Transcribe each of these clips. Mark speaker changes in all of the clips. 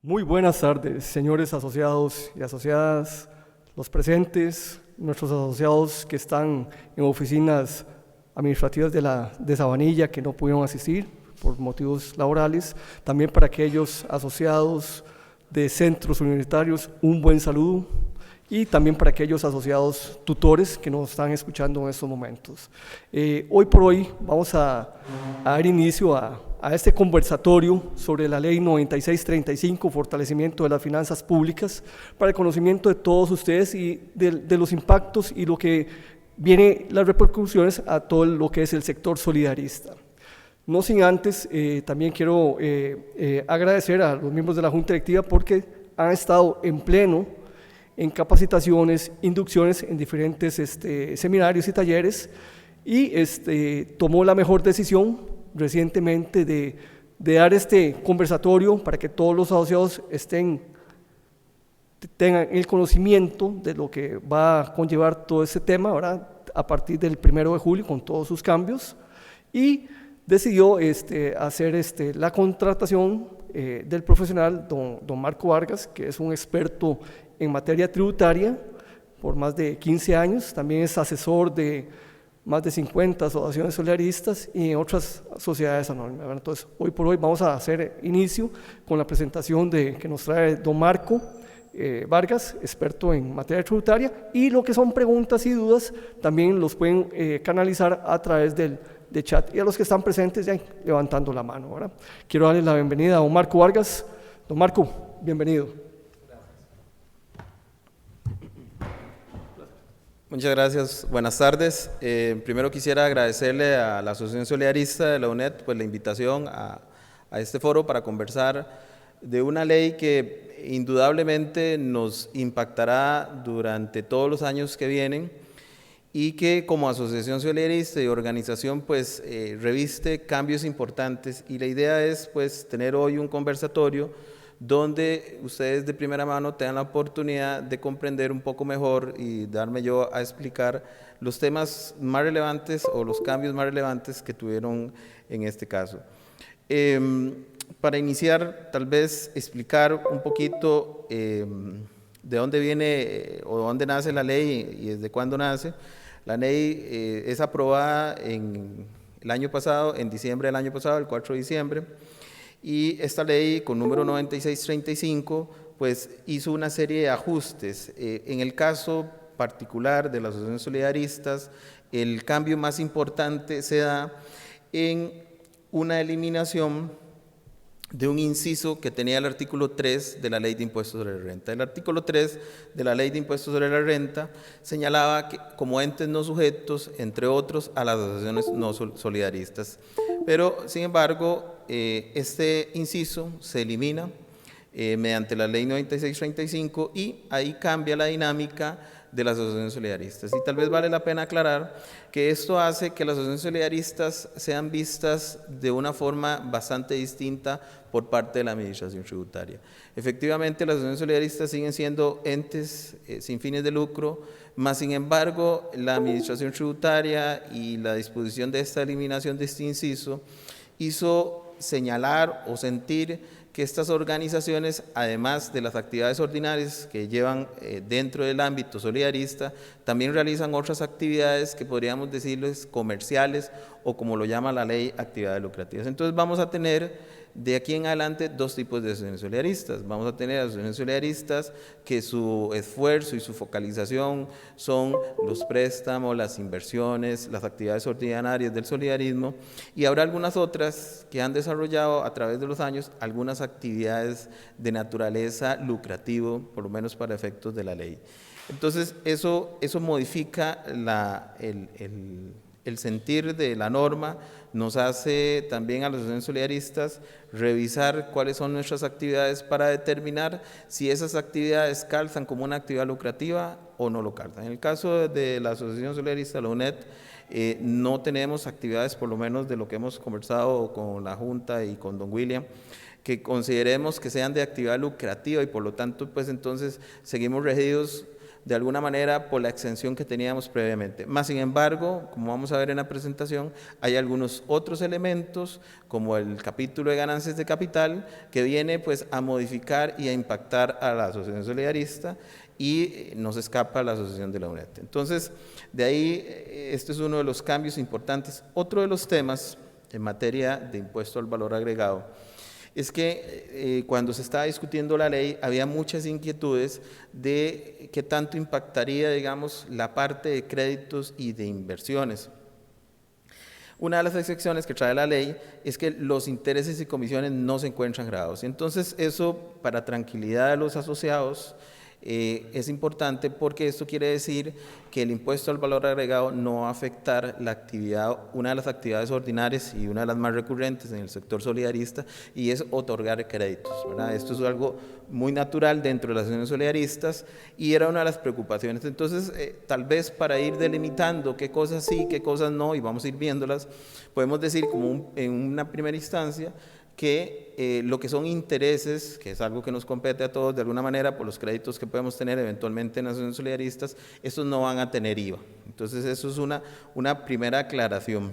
Speaker 1: Muy buenas tardes, señores asociados y asociadas, los presentes, nuestros asociados que están en oficinas administrativas de Sabanilla que no pudieron asistir por motivos laborales, también para aquellos asociados de centros universitarios, un buen saludo, y también para aquellos asociados tutores que nos están escuchando en estos momentos. Hoy por hoy vamos a dar inicio a este conversatorio sobre la Ley 9635, fortalecimiento de las finanzas públicas, para el conocimiento de todos ustedes y de los impactos y lo que viene, las repercusiones a todo lo que es el sector solidarista. No sin antes, también quiero agradecer a los miembros de la Junta Directiva porque han estado en pleno en capacitaciones, inducciones en diferentes seminarios y talleres, y tomó la mejor decisión recientemente de dar este conversatorio para que todos los asociados tengan el conocimiento de lo que va a conllevar todo este tema, ¿verdad? A partir del 1 de julio con todos sus cambios, y decidió hacer la contratación del profesional don Marco Vargas, que es un experto en materia tributaria por más de 15 años, también es asesor de más de 50 asociaciones solidaristas y en otras sociedades anónimas. Entonces, hoy por hoy vamos a hacer inicio con la presentación que nos trae don Marco Vargas, experto en materia tributaria, y lo que son preguntas y dudas también los pueden canalizar a través de chat, y a los que están presentes ya levantando la mano, ¿verdad? Quiero darle la bienvenida a don Marco Vargas. Don Marco, bienvenido.
Speaker 2: Muchas gracias, buenas tardes. Primero quisiera agradecerle a la Asociación Solidarista de la UNED pues, la invitación a este foro para conversar de una ley que indudablemente nos impactará durante todos los años que vienen y que como Asociación Solidarista y organización pues reviste cambios importantes, y la idea es pues tener hoy un conversatorio donde ustedes de primera mano tengan la oportunidad de comprender un poco mejor y darme yo a explicar los temas más relevantes o los cambios más relevantes que tuvieron en este caso. Para iniciar, tal vez explicar un poquito de dónde viene o dónde nace la ley y desde cuándo nace. La ley es aprobada en el año pasado, en diciembre del año pasado, el 4 de diciembre, y esta ley con número 9635 pues hizo una serie de ajustes. En el caso particular de las asociaciones solidaristas, el cambio más importante se da en una eliminación de un inciso que tenía el artículo 3 de la Ley de Impuestos sobre la Renta. El artículo 3 de la Ley de Impuestos sobre la Renta señalaba que como entes no sujetos, entre otros, a las asociaciones no solidaristas. Pero, sin embargo, este inciso se elimina mediante la Ley 9635 y ahí cambia la dinámica de las asociaciones solidaristas. Y tal vez vale la pena aclarar que esto hace que las asociaciones solidaristas sean vistas de una forma bastante distinta por parte de la administración tributaria. Efectivamente, las asociaciones solidaristas siguen siendo entes sin fines de lucro, mas sin embargo, la administración tributaria y la disposición de esta eliminación de este inciso hizo señalar o sentir que estas organizaciones, además de las actividades ordinarias que llevan dentro del ámbito solidarista, también realizan otras actividades que podríamos decirles comerciales o, como lo llama la ley, actividades lucrativas. Entonces vamos a tener de aquí en adelante dos tipos de asociaciones solidaristas. Vamos a tener asociaciones solidaristas que su esfuerzo y su focalización son los préstamos, las inversiones, las actividades ordinarias del solidarismo, y habrá algunas otras que han desarrollado a través de los años algunas actividades de naturaleza lucrativo, por lo menos para efectos de la ley. Entonces eso modifica el sentir de la norma, nos hace también a las asociaciones solidaristas revisar cuáles son nuestras actividades para determinar si esas actividades calzan como una actividad lucrativa o no lo calzan. En el caso de la Asociación Solidarista, la UNED, no tenemos actividades, por lo menos de lo que hemos conversado con la Junta y con don William, que consideremos que sean de actividad lucrativa, y por lo tanto pues entonces seguimos regidos de alguna manera por la exención que teníamos previamente. Más sin embargo, como vamos a ver en la presentación, hay algunos otros elementos, como el capítulo de ganancias de capital, que viene pues a modificar y a impactar a la Asociación Solidarista, y nos escapa la Asociación de la UNED. Entonces, de ahí, este es uno de los cambios importantes. Otro de los temas en materia de impuesto al valor agregado es que cuando se estaba discutiendo la ley había muchas inquietudes de qué tanto impactaría, digamos, la parte de créditos y de inversiones. Una de las excepciones que trae la ley es que los intereses y comisiones no se encuentran grabados. Entonces, eso, para tranquilidad de los asociados, es importante, porque esto quiere decir que el impuesto al valor agregado no va a afectar la actividad, una de las actividades ordinarias y una de las más recurrentes en el sector solidarista, y es otorgar créditos, ¿verdad? Esto es algo muy natural dentro de las asociaciones solidaristas y era una de las preocupaciones. Entonces, tal vez para ir delimitando qué cosas sí, qué cosas no, y vamos a ir viéndolas, podemos decir como en una primera instancia que lo que son intereses, que es algo que nos compete a todos de alguna manera por los créditos que podemos tener eventualmente en asociaciones solidaristas, estos no van a tener IVA. Entonces, eso es una primera aclaración.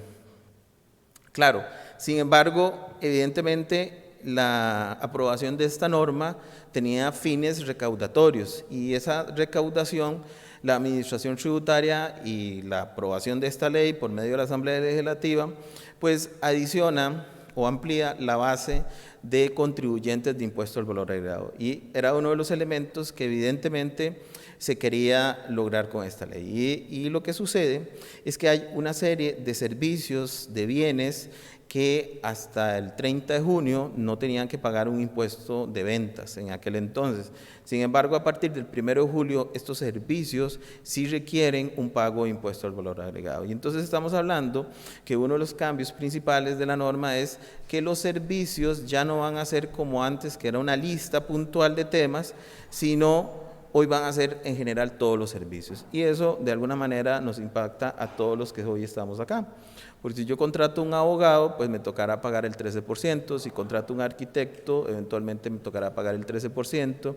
Speaker 2: Claro, sin embargo, evidentemente la aprobación de esta norma tenía fines recaudatorios, y esa recaudación, la administración tributaria y la aprobación de esta ley por medio de la Asamblea Legislativa, pues adiciona o amplía la base de contribuyentes de impuesto al valor agregado, y era uno de los elementos que evidentemente se quería lograr con esta ley. Y lo que sucede es que hay una serie de servicios, de bienes, que hasta el 30 de junio no tenían que pagar un impuesto de ventas en aquel entonces. Sin embargo, a partir del 1 de julio, estos servicios sí requieren un pago de impuesto al valor agregado. Y entonces estamos hablando que uno de los cambios principales de la norma es que los servicios ya no van a ser como antes, que era una lista puntual de temas, sino hoy van a ser en general todos los servicios. Y eso de alguna manera nos impacta a todos los que hoy estamos acá. Porque si yo contrato un abogado, pues me tocará pagar el 13%, si contrato un arquitecto, eventualmente me tocará pagar el 13%,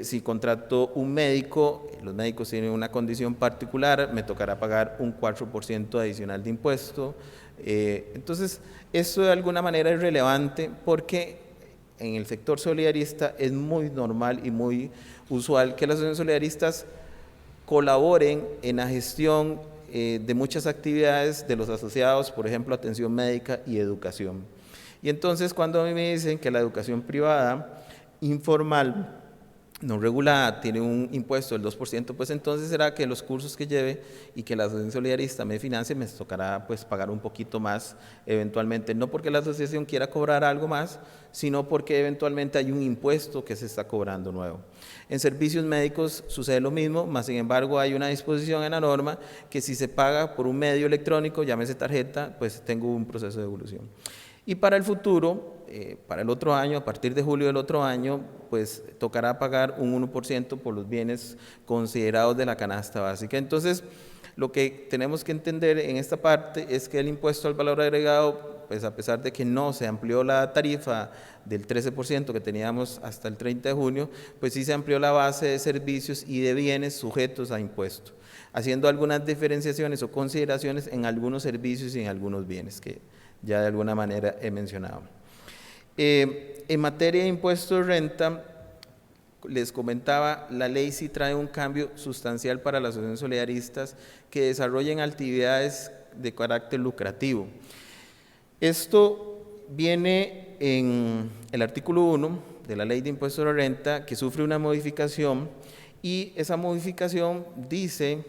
Speaker 2: si contrato un médico, los médicos tienen una condición particular, me tocará pagar un 4% adicional de impuesto. Entonces, esto de alguna manera es relevante, porque en el sector solidarista es muy normal y muy usual que las asociaciones solidaristas colaboren en la gestión de muchas actividades de los asociados, por ejemplo, atención médica y educación. Y entonces, cuando a mí me dicen que la educación privada informal no regulada tiene un impuesto del 2%, pues entonces será que los cursos que lleve y que la asociación solidarista me financie, me tocará pues pagar un poquito más eventualmente, no porque la asociación quiera cobrar algo más, sino porque eventualmente hay un impuesto que se está cobrando nuevo. En servicios médicos sucede lo mismo, más sin embargo hay una disposición en la norma que si se paga por un medio electrónico, llámese tarjeta, pues tengo un proceso de devolución. Y para el futuro, para el otro año, a partir de julio del otro año, pues tocará pagar un 1% por los bienes considerados de la canasta básica. Entonces, lo que tenemos que entender en esta parte es que el impuesto al valor agregado, pues a pesar de que no se amplió la tarifa del 13% que teníamos hasta el 30 de junio, pues sí se amplió la base de servicios y de bienes sujetos a impuesto, haciendo algunas diferenciaciones o consideraciones en algunos servicios y en algunos bienes que ya de alguna manera he mencionado. En materia de impuesto de renta, les comentaba, la ley sí trae un cambio sustancial para las asociaciones solidaristas que desarrollen actividades de carácter lucrativo. Esto viene en el artículo 1 de la ley de impuesto de renta, que sufre una modificación, y esa modificación dice,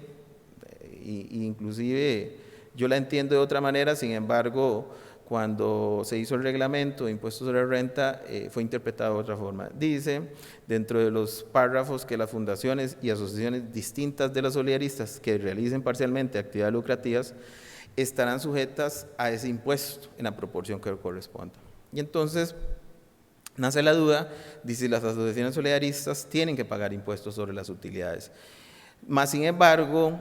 Speaker 2: inclusive yo la entiendo de otra manera, sin embargo, cuando se hizo el reglamento de impuestos sobre renta, fue interpretado de otra forma. Dice, dentro de los párrafos, que las fundaciones y asociaciones distintas de las solidaristas que realicen parcialmente actividades lucrativas estarán sujetas a ese impuesto en la proporción que corresponda. Y entonces nace la duda de si las asociaciones solidaristas tienen que pagar impuestos sobre las utilidades. Más sin embargo,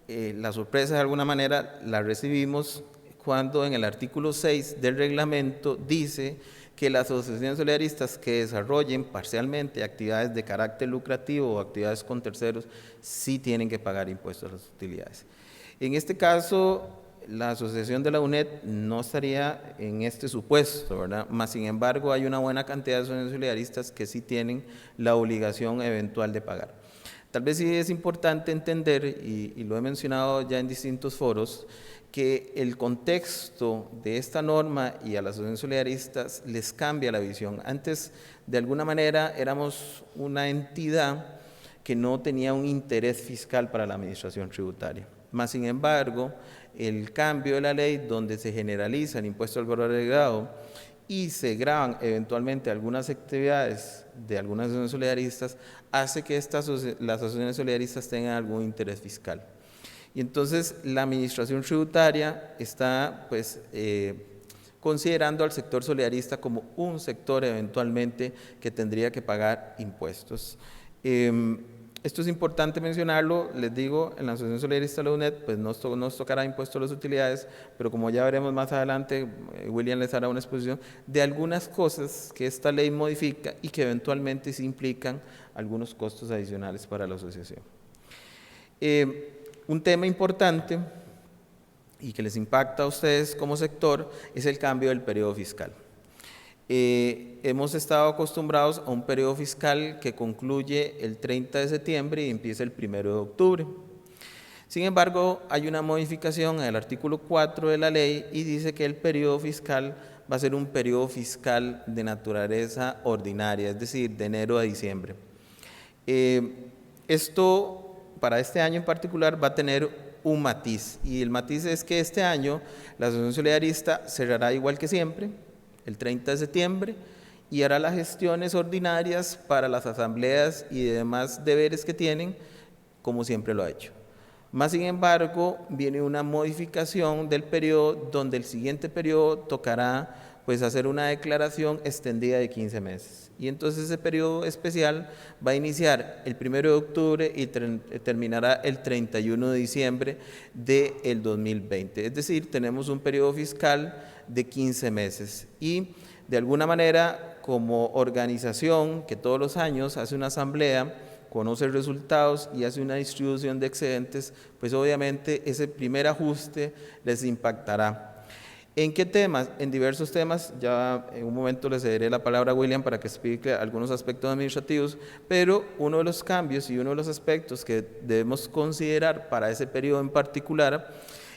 Speaker 2: la sorpresa de alguna manera la recibimos cuando en el artículo 6 del reglamento dice que las asociaciones solidaristas que desarrollen parcialmente actividades de carácter lucrativo o actividades con terceros sí tienen que pagar impuestos a las utilidades. En este caso, la asociación de la UNED no estaría en este supuesto, ¿verdad? Más sin embargo, hay una buena cantidad de asociaciones solidaristas que sí tienen la obligación eventual de pagar. Tal vez sí es importante entender, y lo he mencionado ya en distintos foros, que el contexto de esta norma y a las asociaciones solidaristas les cambia la visión. Antes, de alguna manera, éramos una entidad que no tenía un interés fiscal para la administración tributaria. Más sin embargo, el cambio de la ley donde se generaliza el impuesto al valor agregado y se graban eventualmente algunas actividades de algunas asociaciones solidaristas hace que las asociaciones solidaristas tengan algún interés fiscal. Y entonces la administración tributaria está considerando al sector solidarista como un sector eventualmente que tendría que pagar impuestos. Esto es importante mencionarlo, les digo, en la Asociación Solidarista de la UNED, pues nos tocará impuesto a las utilidades, pero como ya veremos más adelante, William les hará una exposición de algunas cosas que esta ley modifica y que eventualmente sí implican algunos costos adicionales para la asociación. Un tema importante y que les impacta a ustedes como sector es el cambio del periodo fiscal. Hemos estado acostumbrados a un periodo fiscal que concluye el 30 de septiembre y empieza el 1 de octubre. Sin embargo, hay una modificación en el artículo 4 de la ley y dice que el periodo fiscal va a ser un periodo fiscal de naturaleza ordinaria, es decir, de enero a diciembre. Esto, para este año en particular, va a tener un matiz, y el matiz es que este año la Asociación Solidarista cerrará igual que siempre, el 30 de septiembre, y hará las gestiones ordinarias para las asambleas y demás deberes que tienen, como siempre lo ha hecho. Más sin embargo, viene una modificación del periodo, donde el siguiente periodo tocará hacer una declaración extendida de 15 meses. Y entonces ese periodo especial va a iniciar el 1 de octubre y terminará el 31 de diciembre del 2020. Es decir, tenemos un periodo fiscal de 15 meses. Y de alguna manera, como organización que todos los años hace una asamblea, conoce resultados y hace una distribución de excedentes, pues obviamente ese primer ajuste les impactará. ¿En qué temas? En diversos temas. Ya en un momento le cederé la palabra a William para que explique algunos aspectos administrativos, pero uno de los cambios y uno de los aspectos que debemos considerar para ese periodo en particular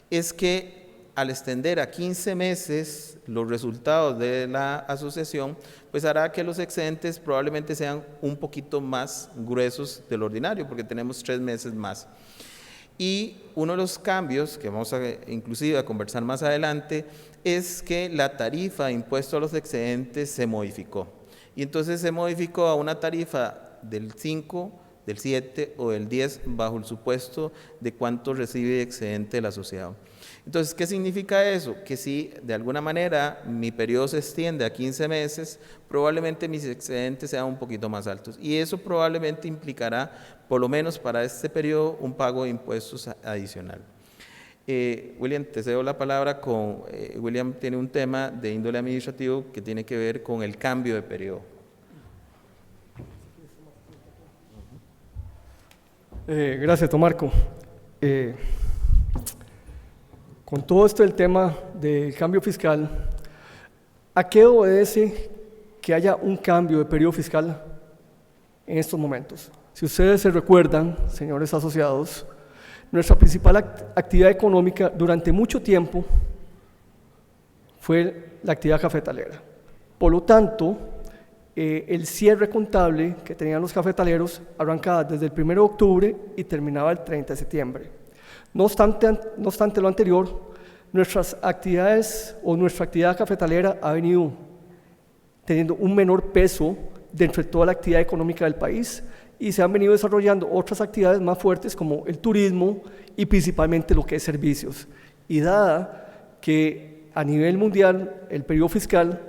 Speaker 2: es que al extender a 15 meses los resultados de la asociación, pues hará que los excedentes probablemente sean un poquito más gruesos de lo ordinario, porque tenemos 3 meses más. Y uno de los cambios, que vamos inclusive a conversar más adelante, es que la tarifa de impuesto a los excedentes se modificó. Y entonces se modificó a una tarifa del 5, del 7 o del 10 bajo el supuesto de cuánto recibe excedente el asociado. Entonces, ¿qué significa eso? Que si de alguna manera mi periodo se extiende a 15 meses, probablemente mis excedentes sean un poquito más altos. Y eso probablemente implicará, por lo menos para este periodo, un pago de impuestos adicional. William, te cedo la palabra. William tiene un tema de índole administrativo que tiene que ver con el cambio de periodo.
Speaker 1: Gracias, don Marco. Con todo esto del tema del cambio fiscal, ¿a qué obedece que haya un cambio de periodo fiscal en estos momentos? Si ustedes se recuerdan, señores asociados, nuestra principal actividad económica durante mucho tiempo fue la actividad cafetalera. Por lo tanto, el cierre contable que tenían los cafetaleros arrancaba desde el 1 de octubre y terminaba el 30 de septiembre. No obstante lo anterior, nuestras actividades o nuestra actividad cafetalera ha venido teniendo un menor peso dentro de toda la actividad económica del país y se han venido desarrollando otras actividades más fuertes como el turismo y principalmente lo que es servicios. Y dada que a nivel mundial el periodo fiscal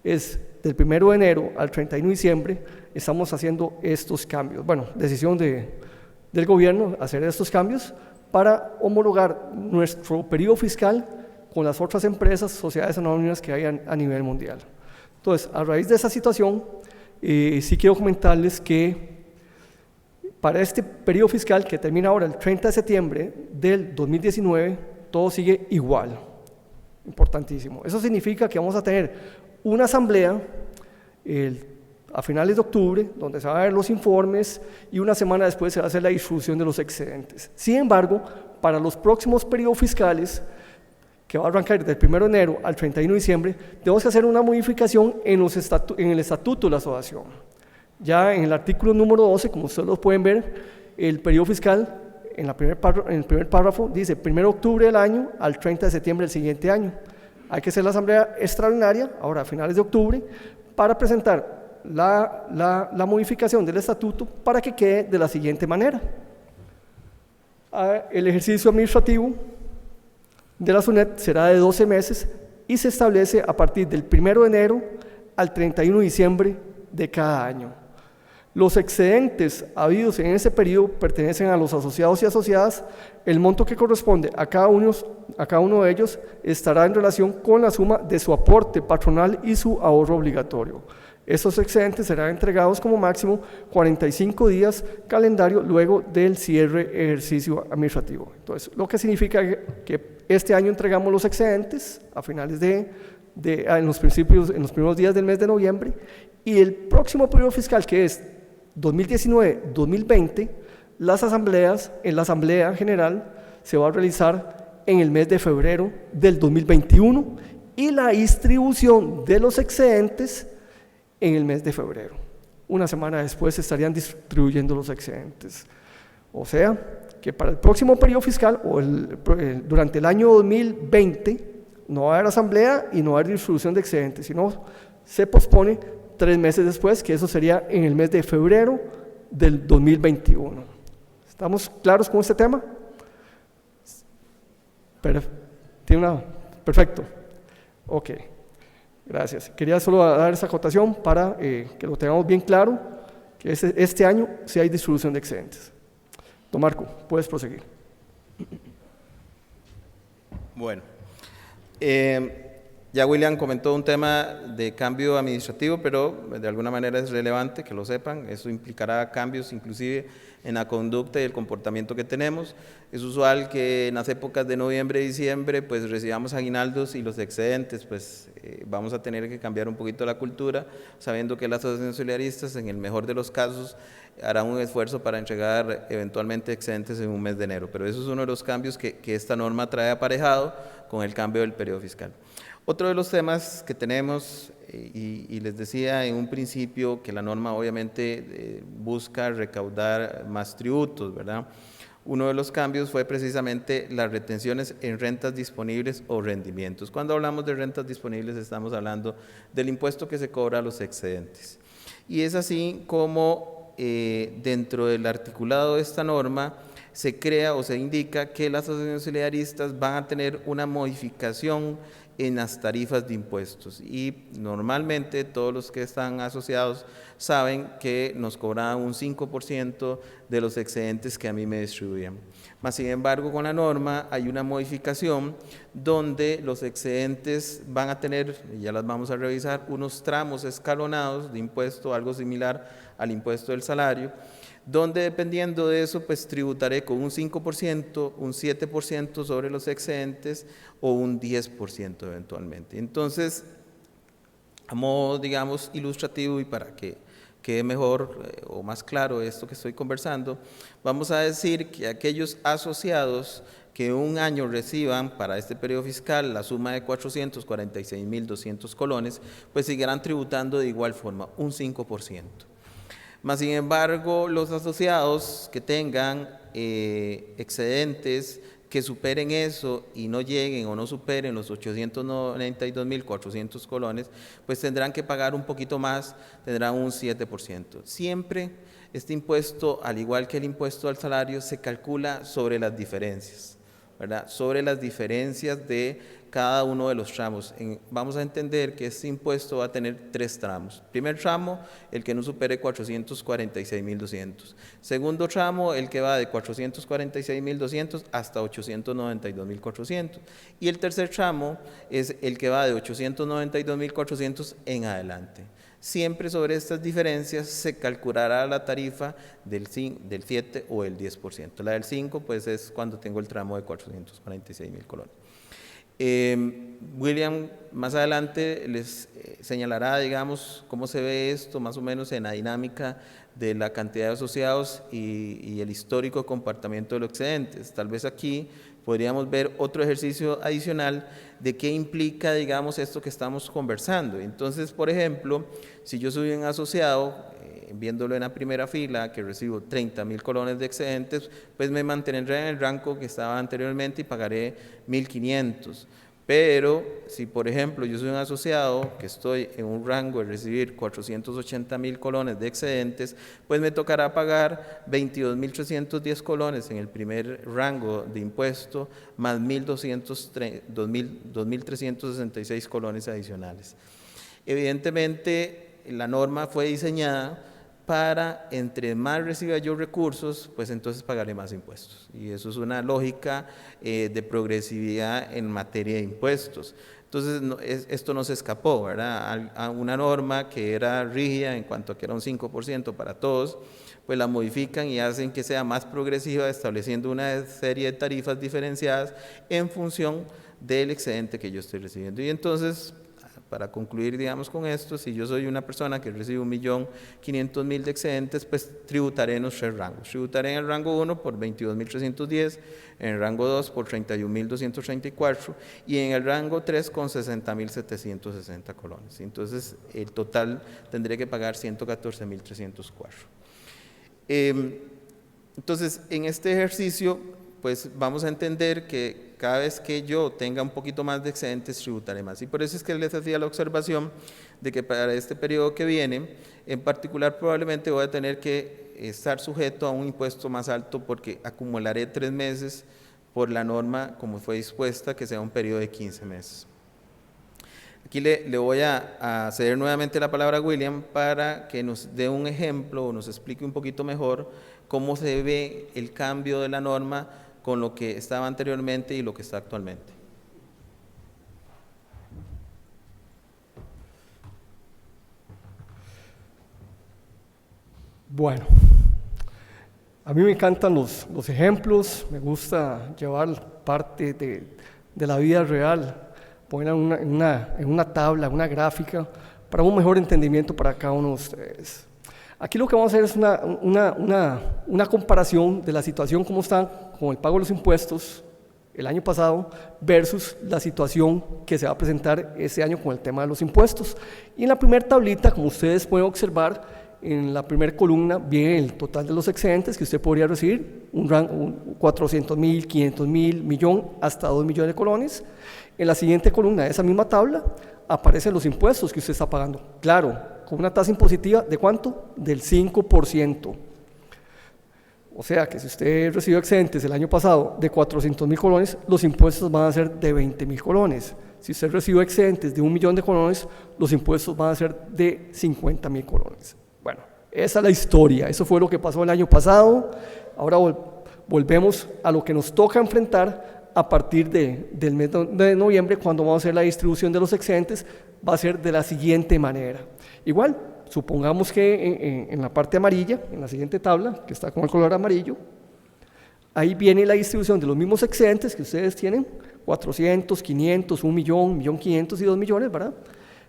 Speaker 1: es del 1 de enero al 31 de diciembre, estamos haciendo estos cambios. Bueno, decisión del gobierno hacer estos cambios para homologar nuestro periodo fiscal con las otras empresas, sociedades anónimas que hay a nivel mundial. Entonces, a raíz de esa situación, sí quiero comentarles que para este periodo fiscal que termina ahora el 30 de septiembre del 2019, todo sigue igual. Importantísimo. Eso significa que vamos a tener una asamblea a finales de octubre, donde se van a ver los informes y una semana después se va a hacer la distribución de los excedentes. Sin embargo, para los próximos periodos fiscales, que va a arrancar del 1 de enero al 31 de diciembre, tenemos que hacer una modificación en el estatuto de la asociación. Ya en el artículo número 12, como ustedes lo pueden ver, el periodo fiscal, en el primer párrafo, dice 1 de octubre del año al 30 de septiembre del siguiente año. Hay que hacer la asamblea extraordinaria, ahora a finales de octubre, para presentar la modificación del estatuto para que quede de la siguiente manera. El ejercicio administrativo de la SUNET será de 12 meses y se establece a partir del 1 de enero al 31 de diciembre de cada año. Los excedentes habidos en ese periodo pertenecen a los asociados y asociadas. El monto que corresponde a cada uno de ellos estará en relación con la suma de su aporte patronal y su ahorro obligatorio. Estos excedentes serán entregados como máximo 45 días calendario luego del cierre ejercicio administrativo. Entonces, lo que significa que este año entregamos los excedentes a finales en los primeros días del mes de noviembre, y el próximo periodo fiscal, que es 2019-2020, en la Asamblea General se va a realizar en el mes de febrero del 2021 y la distribución de los excedentes en el mes de febrero. Una semana después se estarían distribuyendo los excedentes. O sea, que para el próximo periodo fiscal o durante el año 2020 no va a haber asamblea y no va a haber distribución de excedentes, sino se pospone 3 meses después, que eso sería en el mes de febrero del 2021. ¿Estamos claros con este tema? Perfecto. Ok. Gracias. Quería solo dar esa acotación para que lo tengamos bien claro, que este año sí hay distribución de excedentes. Don Marco, puedes proseguir.
Speaker 2: Bueno, ya William comentó un tema de cambio administrativo, pero de alguna manera es relevante que lo sepan. Eso implicará cambios inclusive en la conducta y el comportamiento que tenemos. Es usual que en las épocas de noviembre y diciembre pues recibamos aguinaldos y los excedentes, pues vamos a tener que cambiar un poquito la cultura, sabiendo que las asociaciones solidaristas en el mejor de los casos harán un esfuerzo para entregar eventualmente excedentes en un mes de enero, pero eso es uno de los cambios que esta norma trae aparejado con el cambio del periodo fiscal. Otro de los temas que tenemos, y les decía en un principio que la norma obviamente busca recaudar más tributos, ¿verdad? Uno de los cambios fue precisamente las retenciones en rentas disponibles o rendimientos. Cuando hablamos de rentas disponibles estamos hablando del impuesto que se cobra a los excedentes. Y es así como dentro del articulado de esta norma se crea o se indica que las asociaciones solidaristas van a tener una modificación en las tarifas de impuestos, y normalmente todos los que están asociados saben que nos cobraban un 5% de los excedentes que a mí me distribuían. Mas sin embargo, con la norma hay una modificación donde los excedentes van a tener, y ya las vamos a revisar, unos tramos escalonados de impuesto, algo similar al impuesto del salario, donde dependiendo de eso, pues tributaré con un 5%, un 7% sobre los excedentes o un 10% eventualmente. Entonces, a modo, digamos, ilustrativo y para que quede mejor o más claro esto que estoy conversando, vamos a decir que aquellos asociados que un año reciban para este periodo fiscal la suma de 446.200 colones, pues seguirán tributando de igual forma, un 5%. Mas, sin embargo, los asociados que tengan excedentes que superen eso y no lleguen o no superen los 892.400 colones, pues tendrán que pagar un poquito más, tendrán un 7%. Siempre este impuesto, al igual que el impuesto al salario, se calcula sobre las diferencias, ¿verdad? Sobre las diferencias de cada uno de los tramos. Vamos a entender que este impuesto va a tener 3 tramos. Primer tramo, el que no supere 446.200. Segundo tramo, el que va de 446.200 hasta 892.400. Y el tercer tramo es el que va de 892.400 en adelante. Siempre sobre estas diferencias se calculará la tarifa del 7 o el 10%. La del 5 pues es cuando tengo el tramo de 446.000 colones. William más adelante les señalará, digamos, cómo se ve esto más o menos en la dinámica de la cantidad de asociados y el histórico comportamiento de los excedentes. Tal vez aquí podríamos ver otro ejercicio adicional de qué implica, digamos, esto que estamos conversando. Entonces, por ejemplo, si yo soy un asociado, viéndolo en la primera fila, que recibo 30.000 colones de excedentes, pues me mantendré en el rango que estaba anteriormente y pagaré 1.500. Pero si, por ejemplo, yo soy un asociado que estoy en un rango de recibir 480.000 colones de excedentes, pues me tocará pagar 22.310 colones en el primer rango de impuesto, más 2.366 colones adicionales. Evidentemente, la norma fue diseñada para, entre más reciba yo recursos, pues entonces pagaré más impuestos. Y eso es una lógica de progresividad en materia de impuestos. Entonces, esto no se escapó, ¿verdad? A una norma que era rígida en cuanto a que era un 5% para todos, pues la modifican y hacen que sea más progresiva, estableciendo una serie de tarifas diferenciadas en función del excedente que yo estoy recibiendo. Y entonces, para concluir, digamos, con esto, si yo soy una persona que recibe 1.500.000 de excedentes, pues tributaré en los 3 rangos. Tributaré en el rango 1 por 22.310, en el rango 2 por 31.234 y en el rango 3 con 60.760 colones. Entonces, el total tendré que pagar 114.304. Entonces, en este ejercicio, pues vamos a entender que cada vez que yo tenga un poquito más de excedentes, tributaré más. Y por eso es que les hacía la observación de que para este periodo que viene, en particular probablemente voy a tener que estar sujeto a un impuesto más alto porque acumularé 3 meses por la norma como fue dispuesta, que sea un periodo de 15 meses. Aquí le voy a ceder nuevamente la palabra a William para que nos dé un ejemplo o nos explique un poquito mejor cómo se ve el cambio de la norma con lo que estaba anteriormente y lo que está actualmente.
Speaker 1: Bueno, a mí me encantan los ejemplos, me gusta llevar parte de la vida real, ponerla en una tabla, una gráfica, para un mejor entendimiento para cada uno de ustedes. Aquí lo que vamos a hacer es una comparación de la situación como está con el pago de los impuestos el año pasado versus la situación que se va a presentar este año con el tema de los impuestos. Y en la primera tablita, como ustedes pueden observar, en la primera columna viene el total de los excedentes que usted podría recibir, un rango 400.000, 500.000, millón, hasta 2 millones de colones. En la siguiente columna de esa misma tabla aparecen los impuestos que usted está pagando. Claro, con una tasa impositiva ¿de cuánto? Del 5%. O sea que si usted recibió excedentes el año pasado de 400.000 colones, los impuestos van a ser de 20.000 colones. Si usted recibió excedentes de 1 millón de colones, los impuestos van a ser de 50.000 colones. Bueno, esa es la historia, eso fue lo que pasó el año pasado. Ahora volvemos a lo que nos toca enfrentar a partir del mes de noviembre, cuando vamos a hacer la distribución de los excedentes. Va a ser de la siguiente manera. Igual, supongamos que en la parte amarilla, en la siguiente tabla, que está con el color amarillo, ahí viene la distribución de los mismos excedentes que ustedes tienen, 400, 500, 1 millón, 1.500.000 y 2 millones, ¿verdad?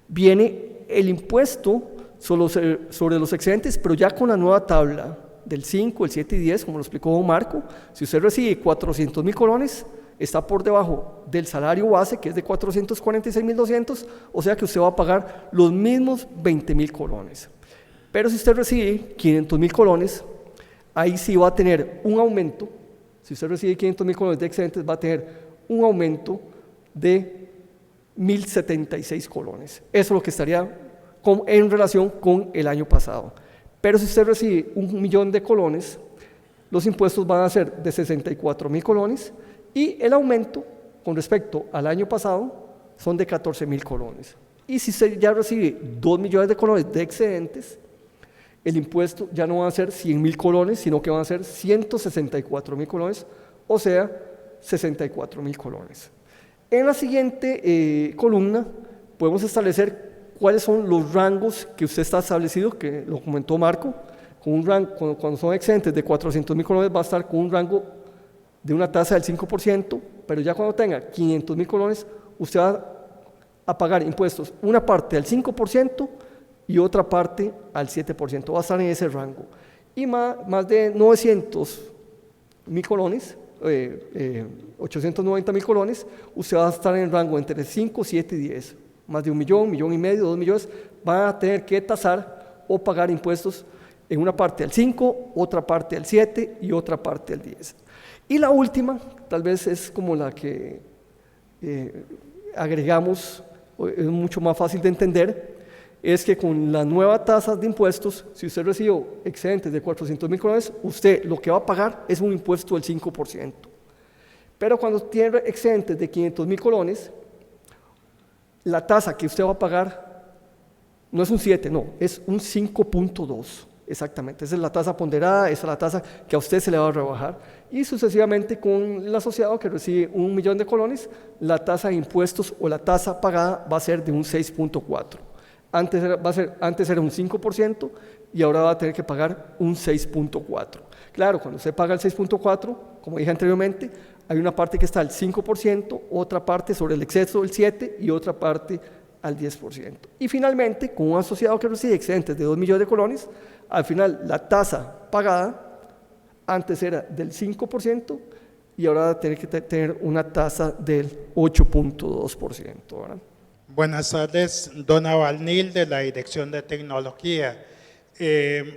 Speaker 1: Viene el impuesto sobre los excedentes, pero ya con la nueva tabla del 5, el 7 y 10, como lo explicó don Marco. Si usted recibe 400.000 colones, está por debajo del salario base, que es de 446.200, o sea que usted va a pagar los mismos 20.000 colones. Pero si usted recibe 500.000 colones, ahí sí va a tener un aumento. Si usted recibe 500.000 colones de excedentes, va a tener un aumento de 1.076 colones. Eso es lo que estaría en relación con el año pasado. Pero si usted recibe 1 millón de colones, los impuestos van a ser de 64.000 colones y el aumento con respecto al año pasado son de 14.000 colones. Y si usted ya recibe 2 millones de colones de excedentes, el impuesto ya no va a ser 100.000 colones, sino que van a ser 164.000 colones, o sea, 64.000 colones. En la siguiente columna podemos establecer cuáles son los rangos que usted está establecido, que lo comentó Marco. Con un rango, cuando son excedentes de 400.000 colones va a estar con un rango de una tasa del 5%, pero ya cuando tenga 500.000 colones, usted va a pagar impuestos, una parte al 5% y otra parte al 7%, va a estar en ese rango. Y más de 900.000 colones, 890.000 colones, usted va a estar en el rango entre 5, 7 y 10. Más de 1 millón, 1,5 millones, 2 millones, van a tener que tasar o pagar impuestos en una parte al 5, otra parte al 7 y otra parte al 10. Y la última, tal vez es como la que agregamos, es mucho más fácil de entender, es que con las nuevas tasas de impuestos, si usted recibió excedentes de 400.000 colones, usted lo que va a pagar es un impuesto del 5%. Pero cuando tiene excedentes de 500.000 colones, la tasa que usted va a pagar no es un 7, no, es un 5.2. Exactamente, esa es la tasa ponderada, esa es la tasa que a usted se le va a rebajar. Y sucesivamente con el asociado que recibe 1 millón de colones, la tasa de impuestos o la tasa pagada va a ser de un 6.4. Antes era un 5% y ahora va a tener que pagar un 6.4. Claro, cuando usted paga el 6.4, como dije anteriormente, hay una parte que está al 5%, otra parte sobre el exceso del 7% y otra parte al 10%. Y finalmente, con un asociado que recibe excedentes de 2 millones de colones, al final la tasa pagada antes era del 5% y ahora va a tener que tener una tasa del 8.2%, ¿verdad?
Speaker 3: Buenas tardes, don Avalnil de la Dirección de Tecnología.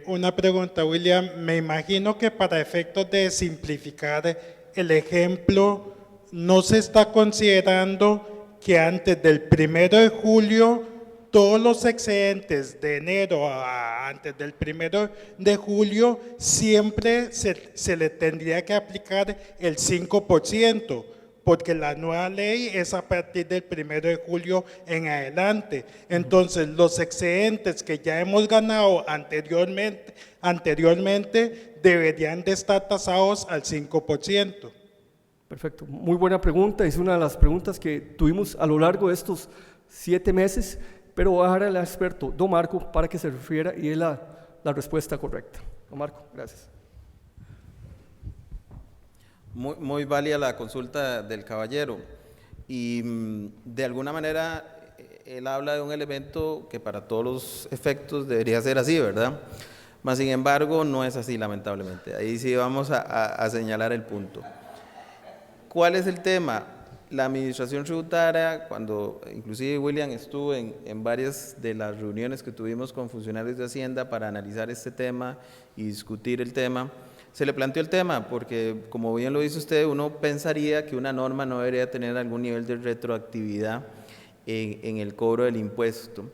Speaker 3: Una pregunta, William. Me imagino que para efectos de simplificar el ejemplo, no se está considerando que antes del 1 de julio todos los excedentes de enero antes del 1 de julio siempre se le tendría que aplicar el 5%, porque la nueva ley es a partir del 1 de julio en adelante. Entonces, los excedentes que ya hemos ganado anteriormente deberían de estar tasados al 5%.
Speaker 1: Perfecto, muy buena pregunta, es una de las preguntas que tuvimos a lo largo de estos 7 meses, pero voy a dejar al experto, don Marco, para que se refiera y dé la respuesta correcta. Don Marco, gracias.
Speaker 2: Muy válida la consulta del caballero y de alguna manera él habla de un elemento que para todos los efectos debería ser así, ¿verdad? Mas sin embargo no es así, lamentablemente. Ahí sí vamos a señalar el punto. ¿Cuál es el tema? La administración tributaria, cuando inclusive William estuvo en varias de las reuniones que tuvimos con funcionarios de Hacienda para analizar este tema y discutir el tema, se le planteó el tema, porque como bien lo dice usted, uno pensaría que una norma no debería tener algún nivel de retroactividad en el cobro del impuesto.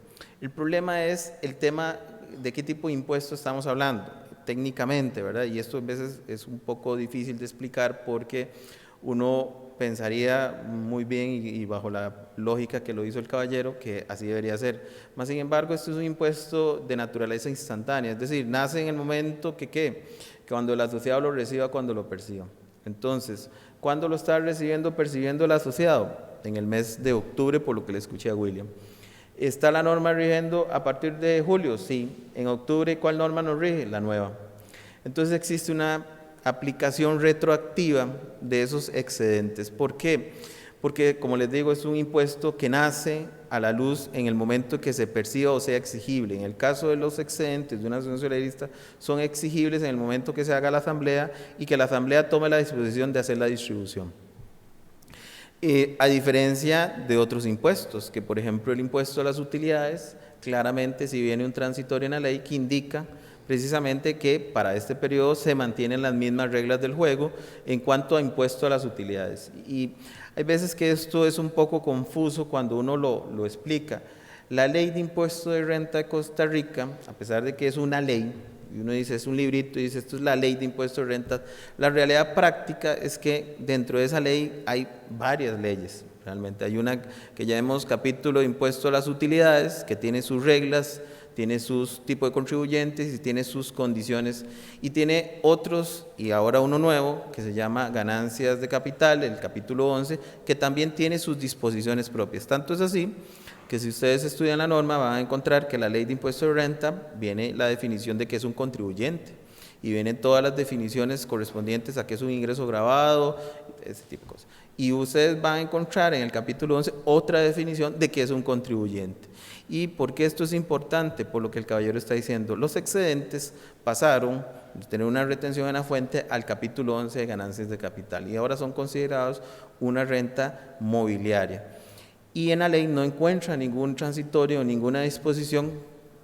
Speaker 2: El problema es el tema de qué tipo de impuesto estamos hablando, técnicamente, ¿verdad? Y esto a veces es un poco difícil de explicar porque uno pensaría muy bien y bajo la lógica que lo hizo el caballero que así debería ser. Mas sin embargo, esto es un impuesto de naturaleza instantánea, es decir, nace en el momento que cuando el asociado lo reciba, cuando lo perciba. Entonces, ¿cuándo lo está percibiendo el asociado? En el mes de octubre, por lo que le escuché a William. ¿Está la norma rigiendo a partir de julio? Sí. En octubre, ¿cuál norma nos rige? La nueva. Entonces existe una aplicación retroactiva de esos excedentes. ¿Por qué? Porque, como les digo, es un impuesto que nace a la luz en el momento que se perciba o sea exigible. En el caso de los excedentes de una asociación solidarista, son exigibles en el momento que se haga la asamblea y que la asamblea tome la disposición de hacer la distribución. A diferencia de otros impuestos, que por ejemplo el impuesto a las utilidades, claramente si viene un transitorio en la ley que indica precisamente que para este periodo se mantienen las mismas reglas del juego en cuanto a impuesto a las utilidades. Y hay veces que esto es un poco confuso cuando uno lo explica. La ley de impuesto de renta de Costa Rica, a pesar de que es una ley, y uno dice, es un librito, y dice, esto es la ley de impuestos de rentas. La realidad práctica es que dentro de esa ley hay varias leyes. Realmente hay una que llamamos capítulo de impuesto a las utilidades, que tiene sus reglas, tiene sus tipos de contribuyentes y tiene sus condiciones, y tiene otros, y ahora uno nuevo, que se llama ganancias de capital, el capítulo 11, que también tiene sus disposiciones propias. Tanto es así que si ustedes estudian la norma van a encontrar que la ley de impuesto de renta viene la definición de qué es un contribuyente, y vienen todas las definiciones correspondientes a qué es un ingreso grabado, ese tipo de cosas. Y ustedes van a encontrar en el capítulo 11 otra definición de qué es un contribuyente. ¿Y por qué esto es importante? Por lo que el caballero está diciendo, los excedentes pasaron de tener una retención en la fuente al capítulo 11 de ganancias de capital, y ahora son considerados una renta mobiliaria. Y en la ley no encuentra ningún transitorio, ninguna disposición,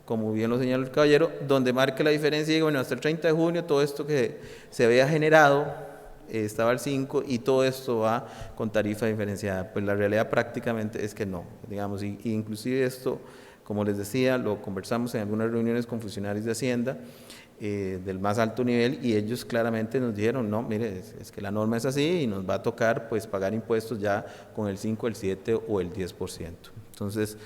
Speaker 2: como bien lo señaló el caballero, donde marque la diferencia y diga, bueno, hasta el 30 de junio todo esto que se había generado estaba al 5 y todo esto va con tarifa diferenciada. Pues la realidad prácticamente es que no, digamos, y inclusive esto, como les decía, lo conversamos en algunas reuniones con funcionarios de Hacienda del más alto nivel, y ellos claramente nos dijeron, no, mire, es que la norma es así y nos va a tocar pues pagar impuestos ya con el 5, el 7 o el 10%. Entonces,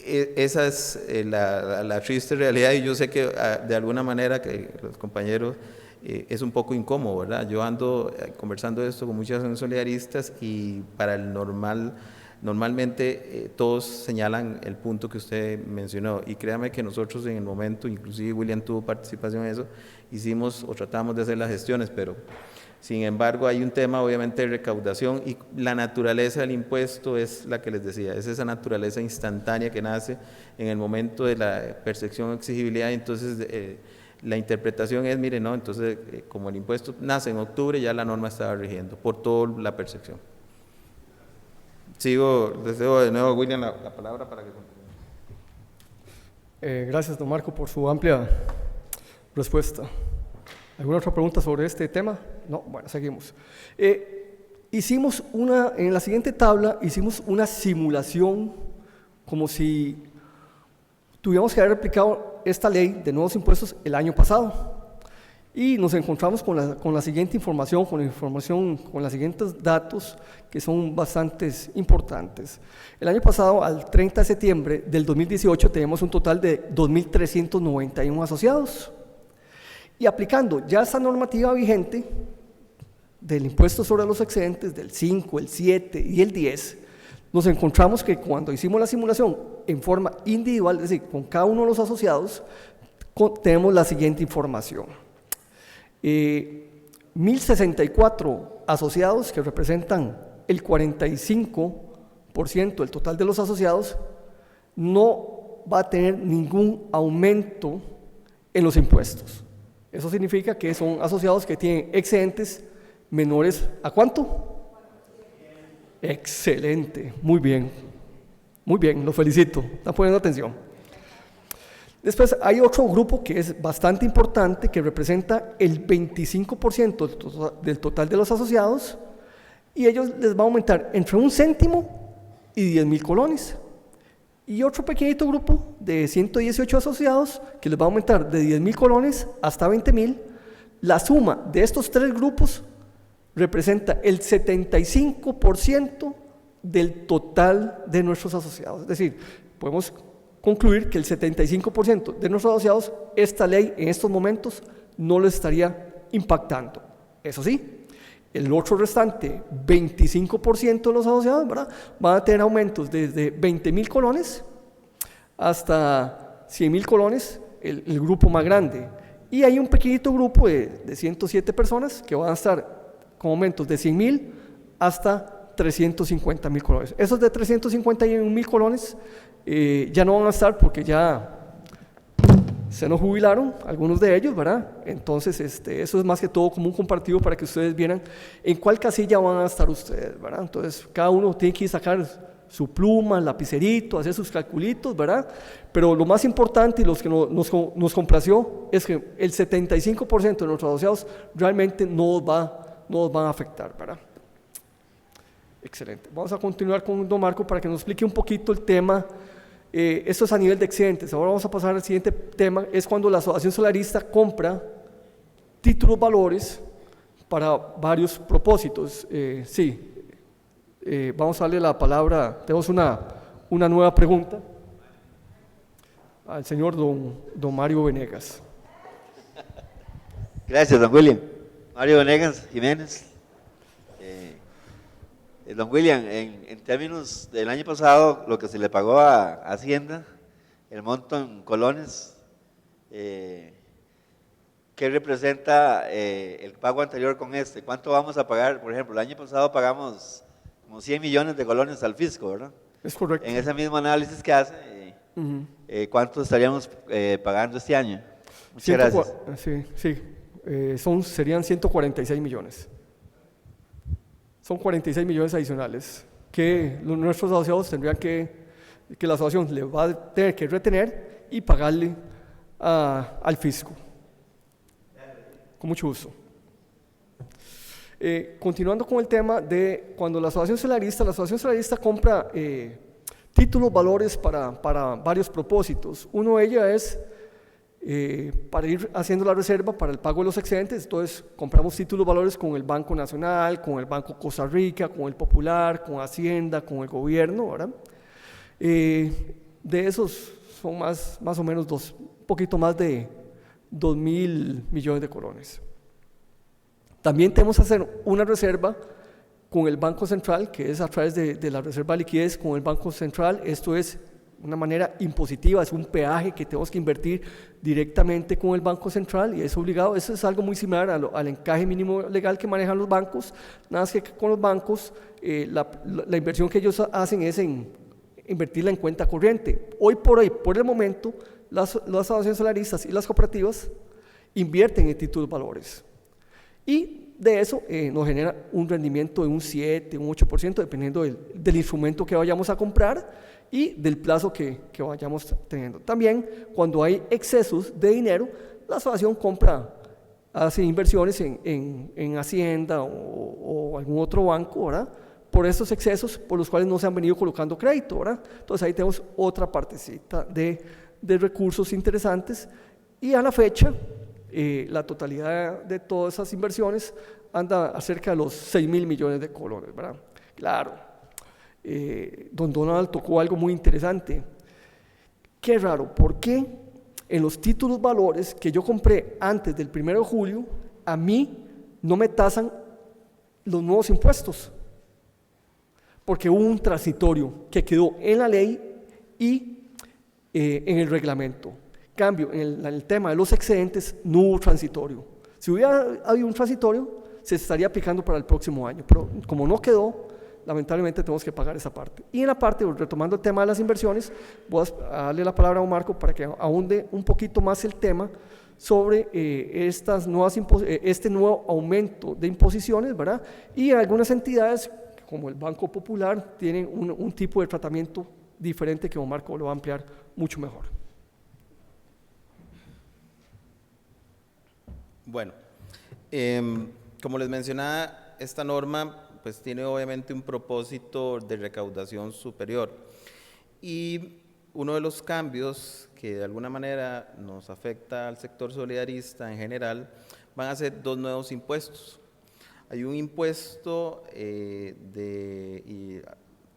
Speaker 2: esa es la triste realidad, y yo sé que de alguna manera que los compañeros es un poco incómodo, ¿verdad? Yo ando conversando esto con muchas asociaciones solidaristas, y para el normalmente todos señalan el punto que usted mencionó, y créame que nosotros en el momento, inclusive William tuvo participación en eso, hicimos o tratamos de hacer las gestiones, pero sin embargo hay un tema obviamente de recaudación, y la naturaleza del impuesto es la que les decía, es esa naturaleza instantánea que nace en el momento de la percepción o exigibilidad. Entonces la interpretación es, mire, no, entonces como el impuesto nace en octubre, ya la norma estaba rigiendo por toda la percepción. Les dejo de nuevo a William la palabra para que continúe.
Speaker 1: Gracias, don Marco, por su amplia respuesta. ¿Alguna otra pregunta sobre este tema? No, bueno, seguimos. En la siguiente tabla hicimos una simulación como si tuviéramos que haber aplicado esta ley de nuevos impuestos el año pasado, y nos encontramos con la siguiente información, con los siguientes datos que son bastante importantes. El año pasado, al 30 de septiembre del 2018, tenemos un total de 2.391 asociados, y aplicando ya esta normativa vigente del impuesto sobre los excedentes del 5, el 7 y el 10, nos encontramos que cuando hicimos la simulación en forma individual, es decir, con cada uno de los asociados, tenemos la siguiente información. 1.064 asociados, que representan el 45% del total de los asociados, no va a tener ningún aumento en los impuestos. Eso significa que son asociados que tienen excedentes menores ¿a cuánto? Excelente, muy bien, lo felicito, están poniendo atención. Después hay otro grupo que es bastante importante, que representa el 25% del total de los asociados, y ellos les va a aumentar entre 1 céntimo y 10,000 colones. Y otro pequeñito grupo de 118 asociados que les va a aumentar de 10,000 colones hasta 20,000. La suma de estos tres grupos representa el 75% del total de nuestros asociados. Es decir, podemos concluir que el 75% de nuestros asociados, esta ley en estos momentos no les estaría impactando. Eso sí, el otro restante 25% de los asociados, ¿verdad?, van a tener aumentos desde 20,000 colones hasta 100,000 colones, el grupo más grande. Y hay un pequeñito grupo de 107 personas que van a estar con aumentos de 100,000 hasta 350,000 colones. Esos de 351,000 colones ya no van a estar porque ya se nos jubilaron algunos de ellos, ¿verdad? Entonces eso es más que todo como un comparativo para que ustedes vieran en cuál casilla van a estar ustedes, ¿verdad? Entonces cada uno tiene que sacar su pluma, lapicerito, hacer sus calculitos, ¿verdad? Pero lo más importante y los que nos complació es que el 75% de nuestros asociados realmente no nos van a afectar, ¿verdad? Excelente. Vamos a continuar con don Marco para que nos explique un poquito el tema Esto es a nivel de excedentes. Ahora vamos a pasar al siguiente tema, es cuando la asociación solarista compra títulos valores para varios propósitos. Vamos a darle la palabra, tenemos una nueva pregunta al señor don Mario Venegas.
Speaker 4: Gracias, don William. Mario Venegas Jiménez. Don William, en términos del año pasado, lo que se le pagó a Hacienda, el monto en colones, ¿qué representa el pago anterior con este? ¿Cuánto vamos a pagar? Por ejemplo, el año pasado pagamos como 100 millones de colones al fisco, ¿verdad? Es correcto. En ese mismo análisis que hace, ¿cuánto estaríamos pagando este año? Muchas gracias.
Speaker 1: Serían 146 millones. Son 46 millones adicionales que nuestros asociados tendrían que la asociación le va a tener que retener y pagarle al fisco. Con mucho gusto. Continuando con el tema de cuando la asociación solarista compra títulos valores para varios propósitos. Uno de ellos es para ir haciendo la reserva para el pago de los excedentes. Entonces compramos títulos valores con el Banco Nacional, con el Banco Costa Rica, con el Popular, con Hacienda, con el gobierno, ¿verdad? De esos son más o menos un poquito más de 2.000 millones de colones. También tenemos que hacer una reserva con el Banco Central, que es a través de la reserva de liquidez con el Banco Central. Esto es una manera impositiva, es un peaje que tenemos que invertir directamente con el Banco Central y es obligado. Eso es algo muy similar al encaje mínimo legal que manejan los bancos, nada más que con los bancos la inversión que ellos hacen es en invertirla en cuenta corriente. Hoy por el momento, las asociaciones solaristas y las cooperativas invierten en títulos valores y de eso nos genera un rendimiento de un 7, un 8%, dependiendo del instrumento que vayamos a comprar y del plazo que vayamos teniendo. También, cuando hay excesos de dinero, la asociación hace inversiones en Hacienda o algún otro banco, ¿verdad? Por estos excesos por los cuales no se han venido colocando crédito, ¿verdad? Entonces ahí tenemos otra partecita de recursos interesantes y a la fecha la totalidad de todas esas inversiones anda a cerca de los 6.000 millones de colones, ¿verdad? Claro. Don Donald tocó algo muy interesante. Qué raro, ¿por qué en los títulos valores que yo compré antes del 1 de julio, a mí no me tasan los nuevos impuestos? Porque hubo un transitorio que quedó en la ley y en el reglamento. Cambio, en el tema de los excedentes no hubo transitorio. Si hubiera habido un transitorio, se estaría aplicando para el próximo año, pero como no quedó, lamentablemente tenemos que pagar esa parte. Y en la parte, retomando el tema de las inversiones, voy a darle la palabra a Marco para que ahonde un poquito más el tema sobre este nuevo aumento de imposiciones, ¿verdad? Y algunas entidades, como el Banco Popular, tienen un tipo de tratamiento diferente que Marco lo va a ampliar mucho mejor.
Speaker 2: Bueno, como les mencionaba, esta norma pues tiene obviamente un propósito de recaudación superior y uno de los cambios que de alguna manera nos afecta al sector solidarista en general van a ser dos nuevos impuestos. Hay un impuesto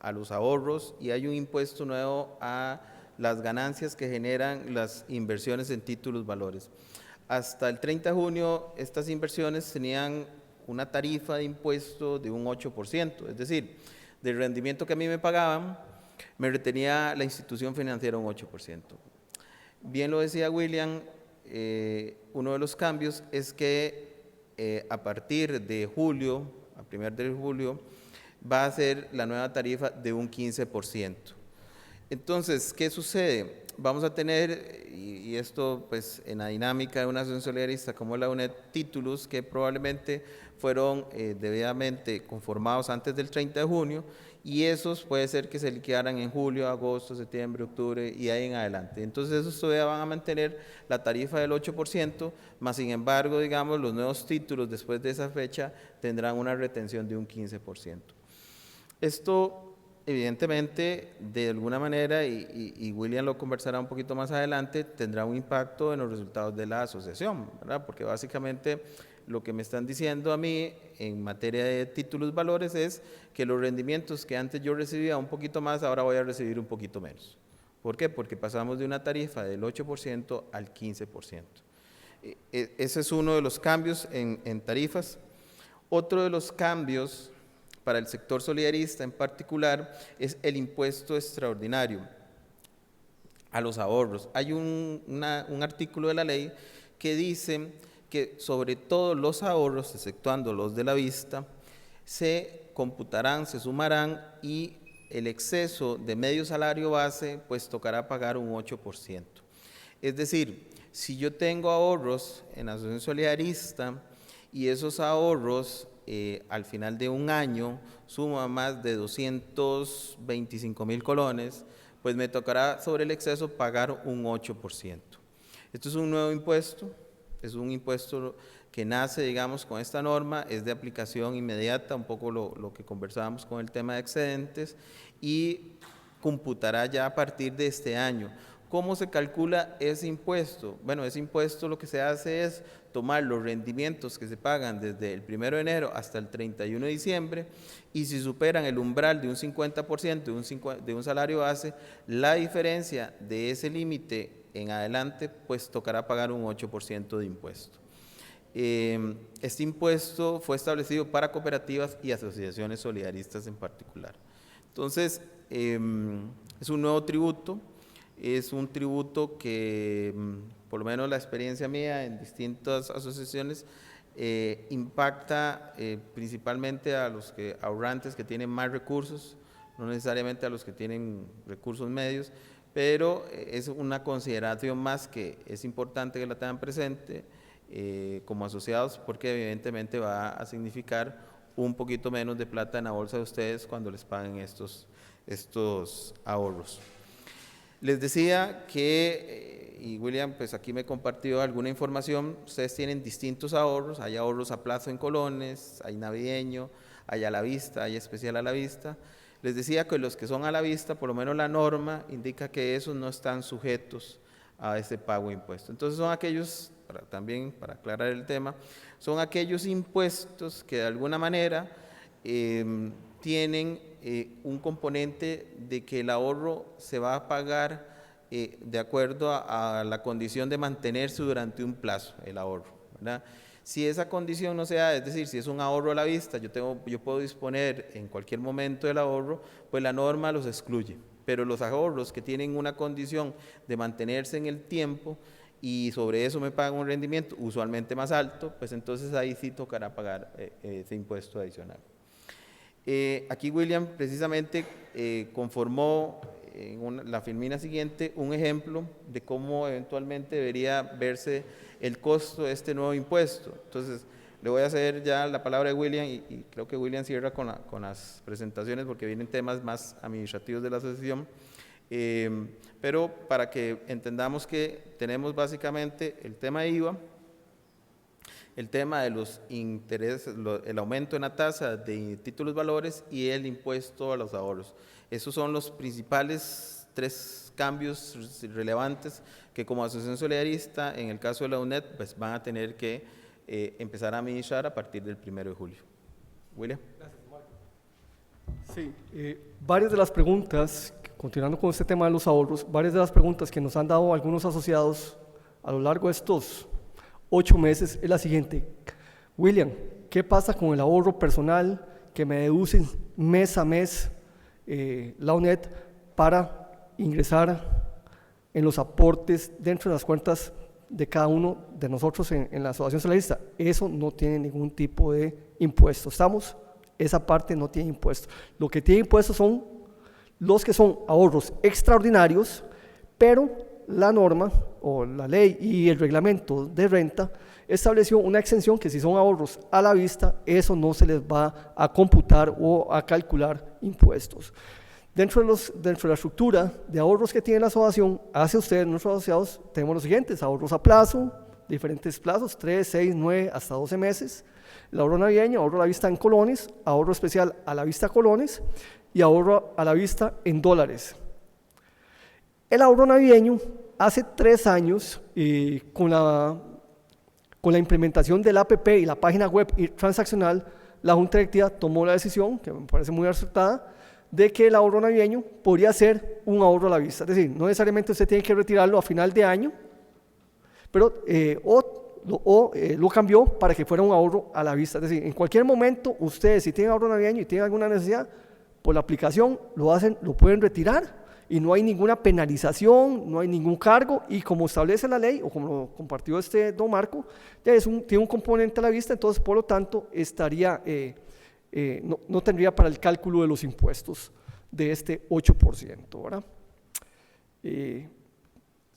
Speaker 2: a los ahorros y hay un impuesto nuevo a las ganancias que generan las inversiones en títulos valores. Hasta el 30 de junio estas inversiones tenían una tarifa de impuesto de un 8%, es decir, del rendimiento que a mí me pagaban, me retenía la institución financiera un 8%. Bien lo decía William, uno de los cambios es que a partir de julio, a 1 de julio, va a ser la nueva tarifa de un 15%. Entonces, ¿qué sucede? Vamos a tener, y esto pues en la dinámica de una asociación solidarista como la UNED, títulos que probablemente fueron debidamente conformados antes del 30 de junio y esos puede ser que se liquidaran en julio, agosto, septiembre, octubre y ahí en adelante. Entonces esos todavía van a mantener la tarifa del 8%, más sin embargo, digamos, los nuevos títulos después de esa fecha tendrán una retención de un 15%. Esto evidentemente, de alguna manera, y William lo conversará un poquito más adelante, tendrá un impacto en los resultados de la asociación, ¿verdad? Porque básicamente lo que me están diciendo a mí en materia de títulos valores es que los rendimientos que antes yo recibía un poquito más, ahora voy a recibir un poquito menos. ¿Por qué? Porque pasamos de una tarifa del 8% al 15%. Ese es uno de los cambios en tarifas. Otro de los cambios para el sector solidarista en particular es el impuesto extraordinario a los ahorros. Hay un artículo de la ley que dice que sobre todo los ahorros, exceptuando los de la vista, se computarán, se sumarán y el exceso de medio salario base pues tocará pagar un 8%. Es decir, si yo tengo ahorros en la asociación solidarista y esos ahorros al final de un año suma más de 225,000 colones, pues me tocará sobre el exceso pagar un 8%. Esto es un nuevo impuesto, es un impuesto que nace, digamos, con esta norma, es de aplicación inmediata, un poco lo que conversábamos con el tema de excedentes, y computará ya a partir de este año. ¿Cómo se calcula ese impuesto? Bueno, ese impuesto lo que se hace es tomar los rendimientos que se pagan desde el 1 de enero hasta el 31 de diciembre y si superan el umbral de un 50% de un salario base, la diferencia de ese límite en adelante pues tocará pagar un 8% de impuesto. Este impuesto fue establecido para cooperativas y asociaciones solidaristas en particular. Entonces, es un nuevo tributo. Es un tributo que, por lo menos la experiencia mía en distintas asociaciones, impacta principalmente a los ahorrantes que tienen más recursos, no necesariamente a los que tienen recursos medios, pero es una consideración más que es importante que la tengan presente como asociados, porque evidentemente va a significar un poquito menos de plata en la bolsa de ustedes cuando les paguen estos ahorros. Les decía que, y William pues aquí me compartió alguna información, ustedes tienen distintos ahorros, hay ahorros a plazo en colones, hay navideño, hay a la vista, hay especial a la vista. Les decía que los que son a la vista, por lo menos la norma indica que esos no están sujetos a ese pago de impuesto. Entonces son aquellos, también para aclarar el tema, son aquellos impuestos que de alguna manera tienen un componente de que el ahorro se va a pagar de acuerdo a la condición de mantenerse durante un plazo, el ahorro, ¿verdad? Si esa condición no se da, es decir, si es un ahorro a la vista, yo puedo disponer en cualquier momento del ahorro, pues la norma los excluye. Pero los ahorros que tienen una condición de mantenerse en el tiempo y sobre eso me pagan un rendimiento usualmente más alto, pues entonces ahí sí tocará pagar ese impuesto adicional. Aquí William precisamente conformó en la filmina siguiente un ejemplo de cómo eventualmente debería verse el costo de este nuevo impuesto. Entonces le voy a ceder ya la palabra a William y creo que William cierra con las presentaciones porque vienen temas más administrativos de la asociación, pero para que entendamos que tenemos básicamente el tema de IVA, el tema de los intereses, el aumento en la tasa de títulos valores y el impuesto a los ahorros. Esos son los principales 3 cambios relevantes que como asociación solidarista, en el caso de la UNED, pues van a tener que empezar a administrar a partir del 1 de julio. William.
Speaker 1: Gracias, Marco. Sí, varias de las preguntas, continuando con este tema de los ahorros, varias de las preguntas que nos han dado algunos asociados a lo largo de estos 8 meses es la siguiente. William, ¿qué pasa con el ahorro personal que me deducen mes a mes la UNED para ingresar en los aportes dentro de las cuentas de cada uno de nosotros en la asociación solidarista? Eso no tiene ningún tipo de impuesto. Esa parte no tiene impuesto. Lo que tiene impuesto son los que son ahorros extraordinarios, pero la norma o la ley y el reglamento de renta estableció una exención que si son ahorros a la vista, eso no se les va a computar o a calcular impuestos. Dentro de la estructura de ahorros que tiene la asociación, hacia ustedes, nuestros asociados, tenemos los siguientes: ahorros a plazo, diferentes plazos, 3, 6, 9, hasta 12 meses. El ahorro navideño, ahorro a la vista en colones, ahorro especial a la vista colones y ahorro a la vista en dólares. El ahorro navideño, hace 3 años, con la implementación del APP y la página web transaccional, la Junta Directiva tomó la decisión, que me parece muy acertada, de que el ahorro navideño podría ser un ahorro a la vista. Es decir, no necesariamente usted tiene que retirarlo a final de año, pero lo cambió para que fuera un ahorro a la vista. Es decir, en cualquier momento, ustedes si tienen ahorro navideño y tienen alguna necesidad, por la aplicación lo pueden retirar y no hay ninguna penalización, no hay ningún cargo, y como establece la ley, o como lo compartió don Marco, ya tiene un componente a la vista, entonces por lo tanto no tendría para el cálculo de los impuestos de este 8%, ¿verdad?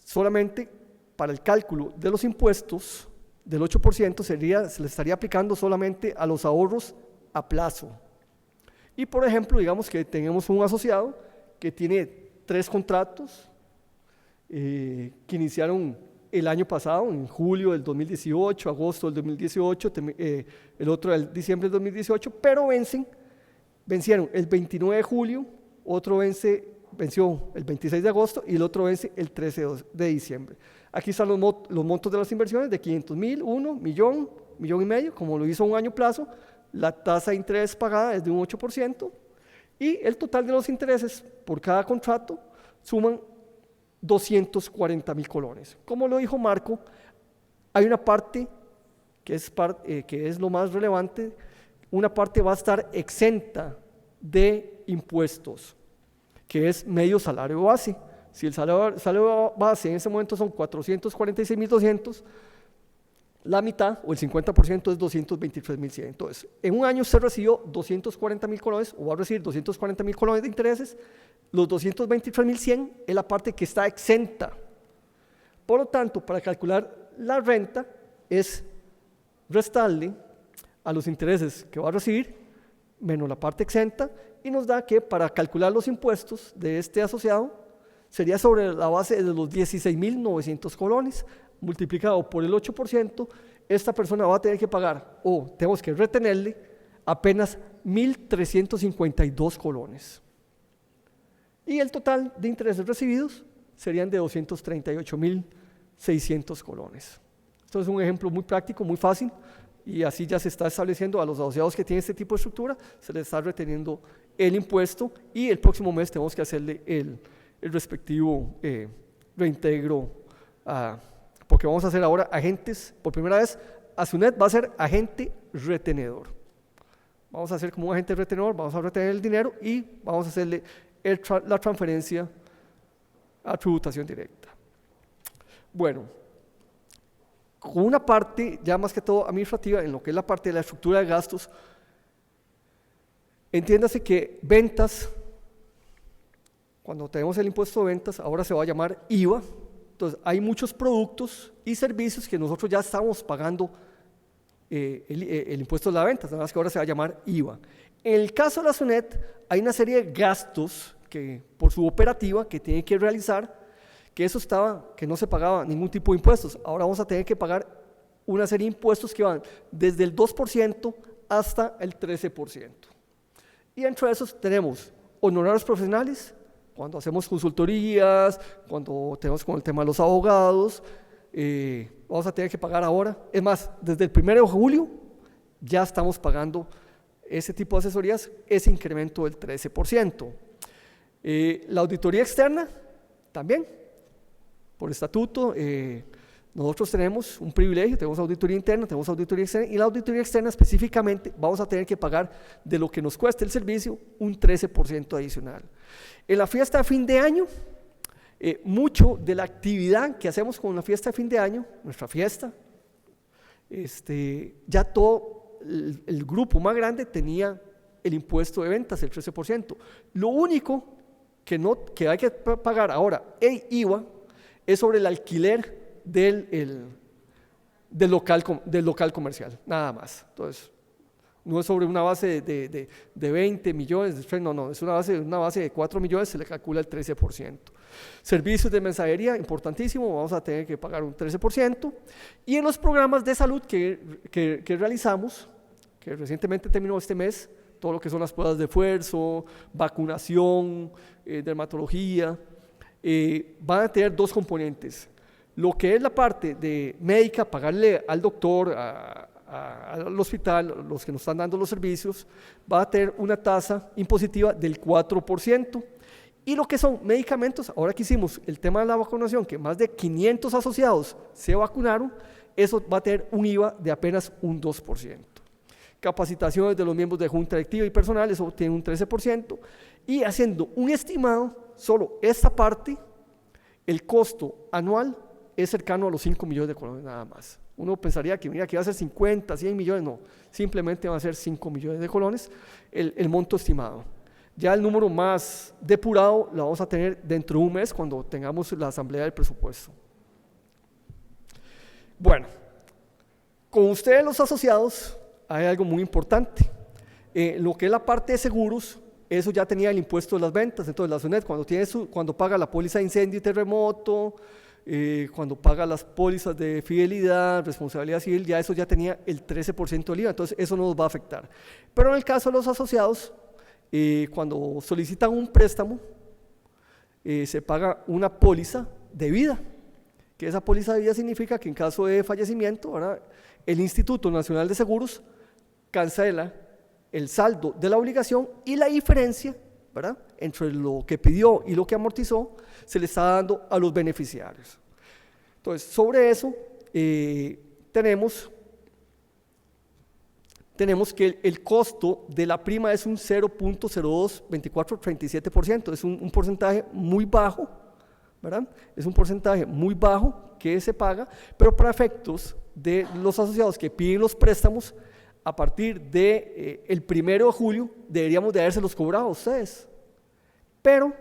Speaker 1: Solamente para el cálculo de los impuestos del 8% se le estaría aplicando solamente a los ahorros a plazo. Y por ejemplo, digamos que tenemos un asociado que tiene 3 contratos que iniciaron el año pasado, en julio del 2018, agosto del 2018, el otro en diciembre del 2018, pero vencieron el 29 de julio, otro venció el 26 de agosto y el otro vence el 13 de diciembre. Aquí están los montos de las inversiones de 500,000, 1, millón y medio, como lo hizo a un año plazo. La tasa de interés pagada es de un 8%. Y el total de los intereses por cada contrato suman 240,000 colones. Como lo dijo Marco, hay una parte que es lo más relevante, una parte va a estar exenta de impuestos, que es medio salario base. Si el salario base en ese momento son 446,200, la mitad o el 50% es 223,100. Entonces, en un año usted recibió 240,000 colones o va a recibir 240,000 colones de intereses. Los 223,100 es la parte que está exenta. Por lo tanto, para calcular la renta es restarle a los intereses que va a recibir menos la parte exenta, y nos da que para calcular los impuestos de este asociado sería sobre la base de los 16,900 colones multiplicado por el 8%. Esta persona va a tener que pagar, o tenemos que retenerle, apenas 1,352 colones. Y el total de intereses recibidos serían de 238,600 colones. Esto es un ejemplo muy práctico, muy fácil, y así ya se está estableciendo a los asociados que tienen este tipo de estructura, se les está reteniendo el impuesto, y el próximo mes tenemos que hacerle el respectivo reintegro, porque vamos a hacer ahora agentes, por primera vez, Asunet va a ser agente retenedor. Vamos a hacer como un agente retenedor, vamos a retener el dinero y vamos a hacerle la transferencia a tributación directa. Bueno, con una parte ya más que todo administrativa, en lo que es la parte de la estructura de gastos, entiéndase que ventas, cuando tenemos el impuesto de ventas, ahora se va a llamar IVA. Entonces, hay muchos productos y servicios que nosotros ya estamos pagando el impuesto de la venta, nada más que ahora se va a llamar IVA. En el caso de la SUNET, hay una serie de gastos que por su operativa que tiene que realizar, que no se pagaba ningún tipo de impuestos. Ahora vamos a tener que pagar una serie de impuestos que van desde el 2% hasta el 13%. Y entre esos tenemos honorarios profesionales, cuando hacemos consultorías, cuando tenemos con el tema de los abogados, vamos a tener que pagar ahora. Es más, desde el 1 de julio ya estamos pagando ese tipo de asesorías, ese incremento del 13%. La auditoría externa también, por estatuto, nosotros tenemos un privilegio, tenemos auditoría interna, tenemos auditoría externa, y la auditoría externa específicamente vamos a tener que pagar de lo que nos cueste el servicio un 13% adicional. En la fiesta de fin de año, mucho de la actividad que hacemos con la fiesta de fin de año, nuestra fiesta, ya todo el grupo más grande tenía el impuesto de ventas, el 13%. Lo único que hay que pagar ahora en IVA es sobre el alquiler del local comercial, nada más. Entonces, no es sobre una base de 20 millones, no, es una base de 4 millones, se le calcula el 13%. Servicios de mensajería, importantísimo, vamos a tener que pagar un 13%. Y en los programas de salud que realizamos, que recientemente terminó este mes, todo lo que son las pruebas de esfuerzo, vacunación, dermatología, van a tener dos componentes. Lo que es la parte de médica, pagarle al doctor, al hospital, los que nos están dando los servicios, va a tener una tasa impositiva del 4%. Y lo que son medicamentos, ahora que hicimos el tema de la vacunación, que más de 500 asociados se vacunaron, eso va a tener un IVA de apenas un 2%. Capacitaciones de los miembros de junta directiva y personal, eso tiene un 13%. Y haciendo un estimado, solo esta parte, el costo anual es cercano a los 5 millones de colones nada más. Uno pensaría que, mira, que va a ser 50, 100 millones, no, simplemente va a ser 5 millones de colones el monto estimado. Ya el número más depurado lo vamos a tener dentro de un mes cuando tengamos la asamblea del presupuesto. Bueno, con ustedes los asociados hay algo muy importante. Lo que es la parte de seguros, eso ya tenía el impuesto de las ventas. Entonces la SUNET cuando paga la póliza de incendio y terremoto, cuando paga las pólizas de fidelidad, responsabilidad civil, ya eso ya tenía el 13% del IVA, entonces eso no nos va a afectar. Pero en el caso de los asociados, cuando solicitan un préstamo, se paga una póliza de vida, que esa póliza de vida significa que en caso de fallecimiento, ¿verdad?, el Instituto Nacional de Seguros cancela el saldo de la obligación y la diferencia, ¿verdad?, entre lo que pidió y lo que amortizó, se le está dando a los beneficiarios. Entonces, sobre eso tenemos que el costo de la prima es un 0.022437%, es un porcentaje muy bajo, ¿verdad? Es un porcentaje muy bajo que se paga, pero para efectos de los asociados que piden los préstamos, a partir del 1 de julio deberíamos de habérselos cobrado a ustedes. Pero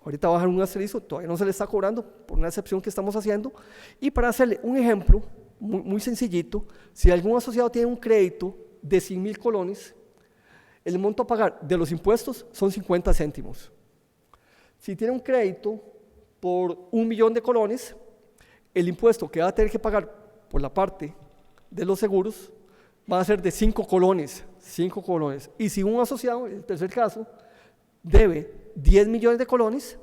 Speaker 1: ahorita va a bajar un asterisco, todavía no se le está cobrando por una excepción que estamos haciendo. Y para hacerle un ejemplo muy sencillito, si algún asociado tiene un crédito de 100,000 colones, el monto a pagar de los impuestos son 50 céntimos. Si tiene un crédito por 1,000,000 de colones, el impuesto que va a tener que pagar por la parte de los seguros va a ser de 5 colones. Y si un asociado, en el tercer caso, debe 10 millones de colones,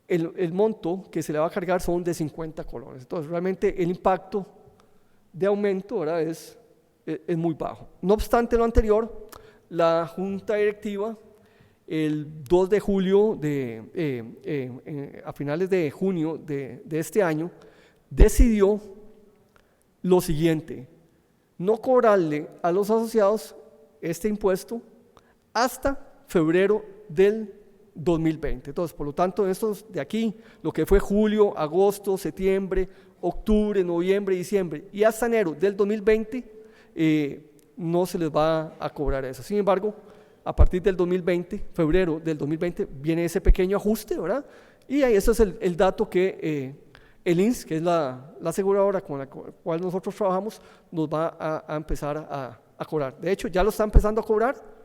Speaker 1: el monto que se le va a cargar son de 50 colones. Entonces, realmente el impacto de aumento, ¿verdad?, es muy bajo. No obstante lo anterior, la Junta Directiva, el 2 de julio, a finales de junio de este año, decidió lo siguiente: no cobrarle a los asociados este impuesto hasta febrero del 2020. Entonces, por lo tanto, estos de aquí, lo que fue julio, agosto, septiembre, octubre, noviembre, diciembre y hasta enero del 2020, no se les va a cobrar eso. Sin embargo, a partir del 2020, febrero del 2020, viene ese pequeño ajuste, ¿verdad? Y ahí eso es el dato que el INS, que es la aseguradora con la cual nosotros trabajamos, nos va a empezar a cobrar. De hecho, ya lo está empezando a cobrar,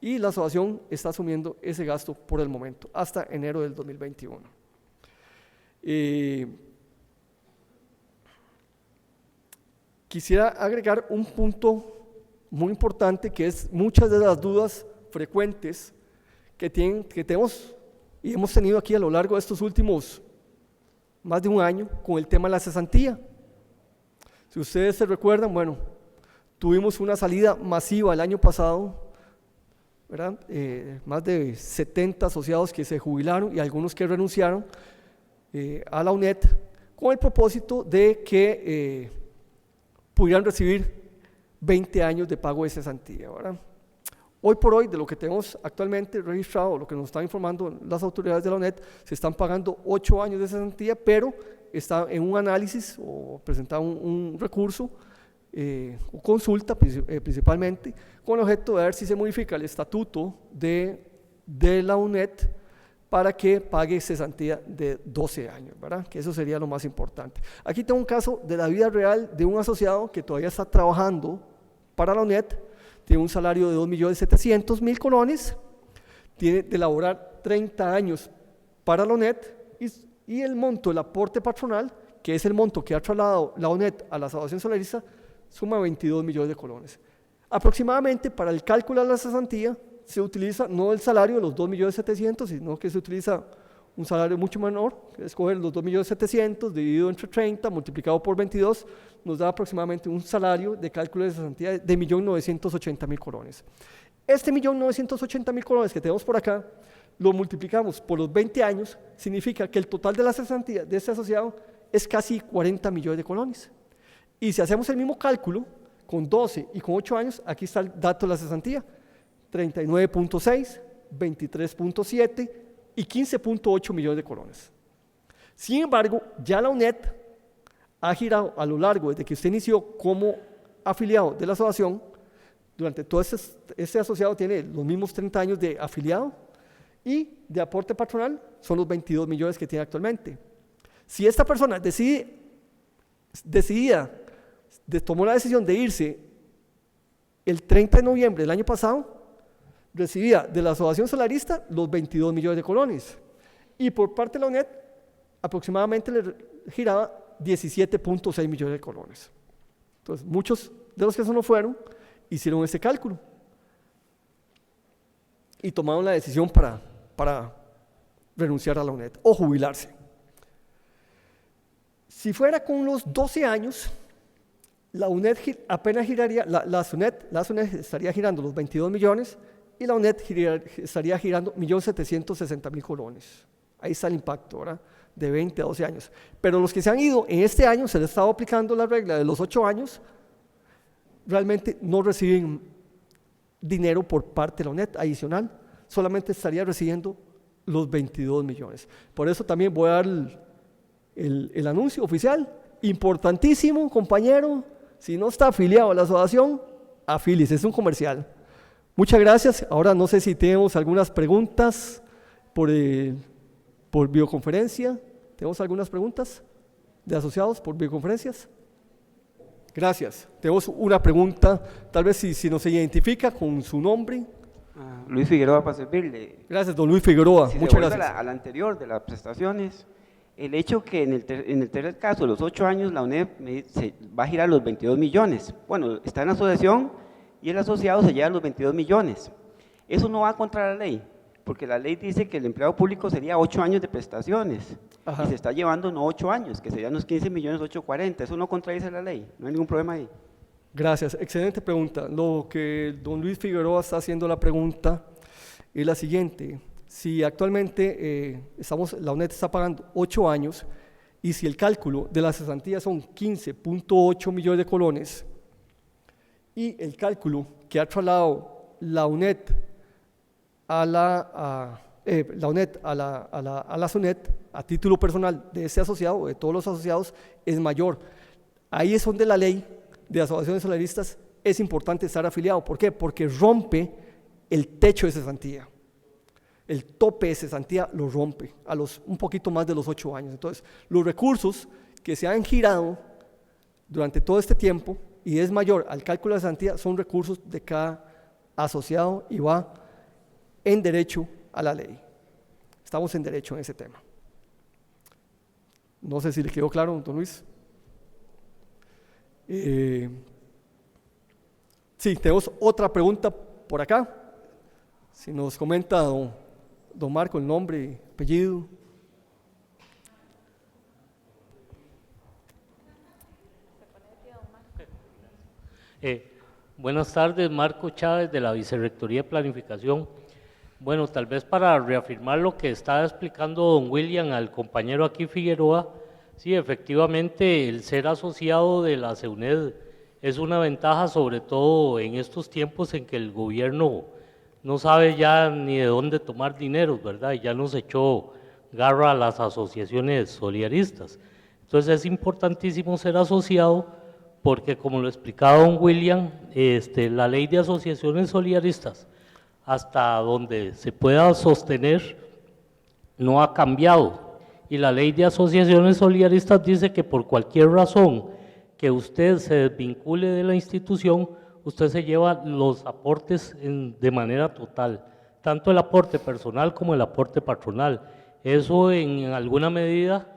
Speaker 1: y la asociación está asumiendo ese gasto por el momento, hasta enero del 2021. Quisiera agregar un punto muy importante, que es muchas de las dudas frecuentes que tenemos y hemos tenido aquí a lo largo de estos últimos más de un año con el tema de la cesantía. Si ustedes se recuerdan, bueno, tuvimos una salida masiva el año pasado, ¿verdad? Más de 70 asociados que se jubilaron y algunos que renunciaron a la UNED con el propósito de que pudieran recibir 20 años de pago de cesantía, ¿verdad? Hoy por hoy, de lo que tenemos actualmente registrado, lo que nos están informando las autoridades de la UNED, se están pagando 8 años de cesantía, pero está en un análisis o presentado un recurso o consulta principalmente, con el objeto de ver si se modifica el estatuto de la UNED para que pague cesantía de 12 años, ¿verdad? Que eso sería lo más importante. Aquí tengo un caso de la vida real de un asociado que todavía está trabajando para la UNED, tiene un salario de 2.700.000 colones, tiene de laborar 30 años para la UNED y el monto del aporte patronal, que es el monto que ha trasladado la UNED a la Asociación Solarista, suma 22 millones de colones. Aproximadamente para el cálculo de la cesantía se utiliza no el salario de los 2.700.000, sino que se utiliza un salario mucho menor, que es coger los 2.700.000 dividido entre 30 multiplicado por 22, nos da aproximadamente un salario de cálculo de cesantía de 1.980.000 colones. Este 1.980.000 colones que tenemos por acá, lo multiplicamos por los 20 años, significa que el total de la cesantía de este asociado es casi 40 millones de colones. Y si hacemos el mismo cálculo, con 12 y con 8 años, aquí está el dato de la cesantía, 39.6, 23.7 y 15.8 millones de colones. Sin embargo, ya la UNED ha girado a lo largo, desde que usted inició como afiliado de la asociación, durante todo este asociado tiene los mismos 30 años de afiliado y de aporte patronal son los 22 millones que tiene actualmente. Si esta persona tomó la decisión de irse el 30 de noviembre del año pasado, recibía de la Asociación Solarista los 22 millones de colones y por parte de la UNED aproximadamente le giraba 17.6 millones de colones. Entonces, muchos de los que se nos fueron hicieron ese cálculo y tomaron la decisión para renunciar a la UNED o jubilarse. Si fuera con los 12 años, la UNED apenas giraría, la SUNED estaría girando los 22 millones y la UNED estaría girando 1.760.000 colones. Ahí está el impacto, ¿verdad? De 20 a 12 años. Pero los que se han ido en este año, se les estaba aplicando la regla de los 8 años, realmente no reciben dinero por parte de la UNED adicional, solamente estaría recibiendo los 22 millones. Por eso también voy a dar el anuncio oficial, importantísimo, compañero, si no está afiliado a la asociación, afíliese, es un comercial. Muchas gracias. Ahora no sé si tenemos algunas preguntas por videoconferencia. ¿Tenemos algunas preguntas de asociados por videoconferencias? Gracias. Tenemos una pregunta, tal vez si nos identifica con su nombre.
Speaker 5: Luis Figueroa, para servirle.
Speaker 1: Gracias, don Luis Figueroa.
Speaker 5: Si
Speaker 1: muchas gracias.
Speaker 5: A la anterior de las prestaciones, el hecho que en el tercer caso, de los 8 años, la UNED se va a girar los 22 millones. Bueno, está en la asociación y el asociado se lleva los 22 millones. Eso no va contra la ley, porque la ley dice que el empleado público sería 8 años de prestaciones. Ajá. Y se está llevando no 8 años, que serían los 15 millones 840. Eso no contradice la ley, no hay ningún problema ahí.
Speaker 1: Gracias, excelente pregunta. Lo que don Luis Figueroa está haciendo la pregunta es la siguiente. Si actualmente la UNED está pagando 8 años y si el cálculo de la cesantía son 15.8 millones de colones y el cálculo que ha trasladado la UNED a la SUNED a título personal de ese asociado o de todos los asociados es mayor. Ahí es donde la ley de asociaciones solaristas es importante estar afiliado. ¿Por qué? Porque rompe el techo de cesantía. El tope de cesantía lo rompe a un poquito más de los 8 años. Entonces, los recursos que se han girado durante todo este tiempo y es mayor al cálculo de cesantía son recursos de cada asociado y va en derecho a la ley. Estamos en derecho en ese tema. No sé si le quedó claro, don Luis. Sí, tenemos otra pregunta por acá. Si nos comenta don Marco el nombre, apellido.
Speaker 6: Buenas tardes, Marco Chávez de la Vicerrectoría de Planificación. Bueno, tal vez para reafirmar lo que estaba explicando don William al compañero aquí Figueroa, sí, efectivamente el ser asociado de la SUNED es una ventaja, sobre todo en estos tiempos en que el gobierno no sabe ya ni de dónde tomar dinero, ¿verdad? Y ya nos echó garra a las asociaciones solidaristas. Entonces es importantísimo ser asociado porque, como lo explicaba don William, la ley de asociaciones solidaristas, hasta donde se pueda sostener, no ha cambiado. Y la ley de asociaciones solidaristas dice que por cualquier razón que usted se desvincule de la institución, usted se lleva los aportes de manera total, tanto el aporte personal como el aporte patronal. Eso en alguna medida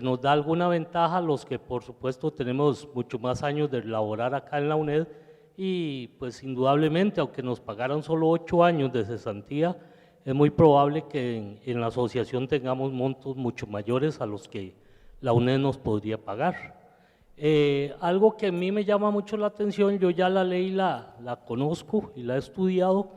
Speaker 6: nos da alguna ventaja a los que por supuesto tenemos mucho más años de laborar acá en la UNED, y pues indudablemente, aunque nos pagaran solo 8 años de cesantía, es muy probable que en la asociación tengamos montos mucho mayores a los que la UNED nos podría pagar. Algo que a mí me llama mucho la atención, yo ya la ley la conozco y la he estudiado,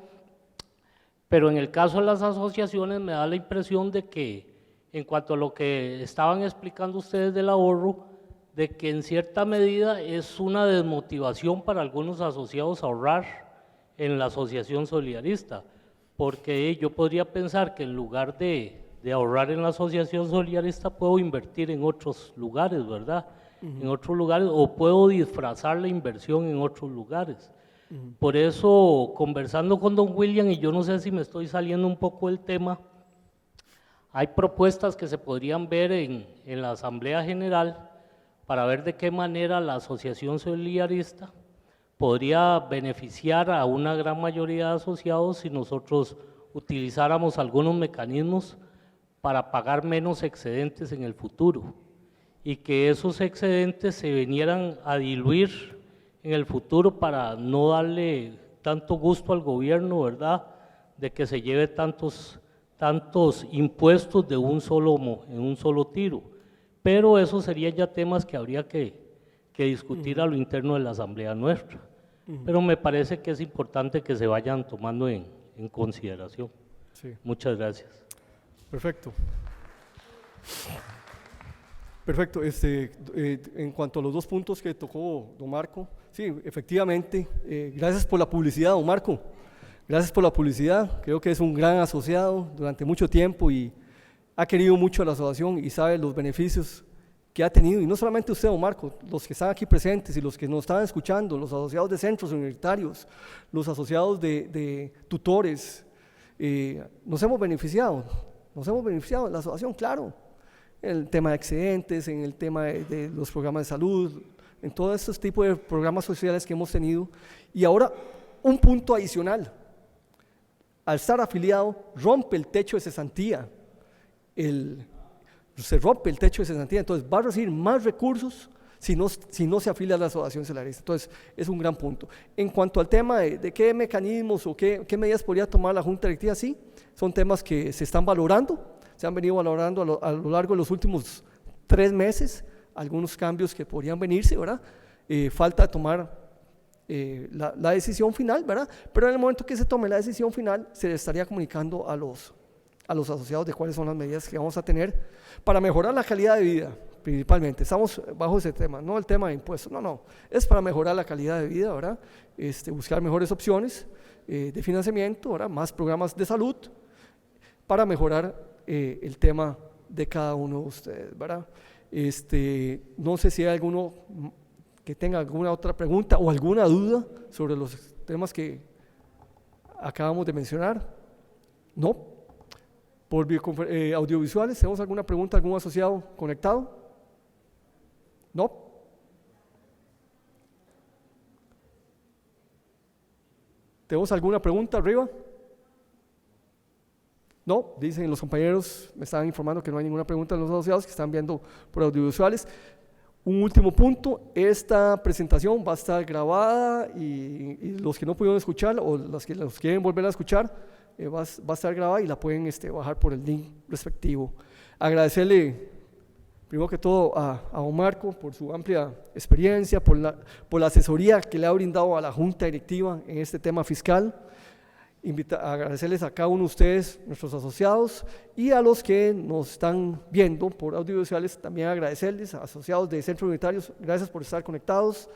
Speaker 6: pero en el caso de las asociaciones me da la impresión de que, en cuanto a lo que estaban explicando ustedes del ahorro, de que en cierta medida es una desmotivación para algunos asociados ahorrar en la asociación solidarista, porque yo podría pensar que en lugar de ahorrar en la asociación solidarista puedo invertir en otros lugares, ¿verdad? En otros lugares, o puedo disfrazar la inversión en otros lugares. Por eso, conversando con don William, y yo no sé si me estoy saliendo un poco del tema, hay propuestas que se podrían ver en la Asamblea General para ver de qué manera la asociación solidarista podría beneficiar a una gran mayoría de asociados si nosotros utilizáramos algunos mecanismos para pagar menos excedentes en el futuro, y que esos excedentes se vinieran a diluir en el futuro para no darle tanto gusto al gobierno, ¿verdad?, de que se lleve tantos impuestos en un solo tiro. Pero esos serían ya temas que habría que discutir a lo interno de la Asamblea nuestra. Pero me parece que es importante que se vayan tomando en consideración. Sí. Muchas gracias.
Speaker 1: Perfecto. Perfecto. En cuanto a los 2 puntos que tocó don Marco, sí, efectivamente, gracias por la publicidad, don Marco. Gracias por la publicidad. Creo que es un gran asociado durante mucho tiempo y ha querido mucho a la asociación y sabe los beneficios que ha tenido, y no solamente usted, don Marco, los que están aquí presentes y los que nos están escuchando, los asociados de centros universitarios, los asociados de tutores, nos hemos beneficiado de la asociación, claro, en el tema de excedentes, en el tema de los programas de salud, en todos estos tipos de programas sociales que hemos tenido. Y ahora, un punto adicional, al estar afiliado, rompe el techo de cesantía, se rompe el techo de cesantía, entonces va a recibir más recursos si no se afilia a la asociación solidarista. Entonces es un gran punto. En cuanto al tema de qué mecanismos o qué medidas podría tomar la Junta Directiva, sí, son temas que se están valorando, se han venido valorando a lo largo de los últimos 3 meses, algunos cambios que podrían venirse, ¿verdad? Falta tomar la decisión final, ¿verdad? Pero en el momento que se tome la decisión final, se le estaría comunicando a los asociados de cuáles son las medidas que vamos a tener para mejorar la calidad de vida, principalmente. Estamos bajo ese tema, no el tema de impuestos, no, es para mejorar la calidad de vida, ¿verdad? Buscar mejores opciones de financiamiento, ¿verdad? Más programas de salud para mejorar el tema de cada uno de ustedes, ¿verdad? No sé si hay alguno que tenga alguna otra pregunta o alguna duda sobre los temas que acabamos de mencionar. ¿No? Por audiovisuales, ¿tenemos alguna pregunta, algún asociado conectado? ¿No? ¿Tenemos alguna pregunta arriba? No, dicen los compañeros, me estaban informando que no hay ninguna pregunta de los asociados que están viendo por audiovisuales. Un último punto, esta presentación va a estar grabada y los que no pudieron escuchar o los quieren volver a escuchar, va a estar grabada y la pueden bajar por el link respectivo. Agradecerle primero que todo a don Marco por su amplia experiencia, por la asesoría que le ha brindado a la Junta Directiva en este tema fiscal. Agradecerles a cada uno de ustedes, nuestros asociados, y a los que nos están viendo por audiovisuales, también agradecerles a asociados de centros unitarios, gracias por estar conectados.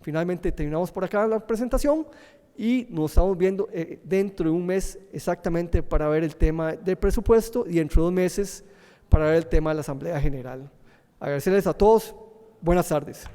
Speaker 1: Finalmente terminamos por acá la presentación y nos estamos viendo dentro de un mes exactamente para ver el tema del presupuesto y dentro de 2 meses para ver el tema de la Asamblea General. Agradecerles a todos, buenas tardes.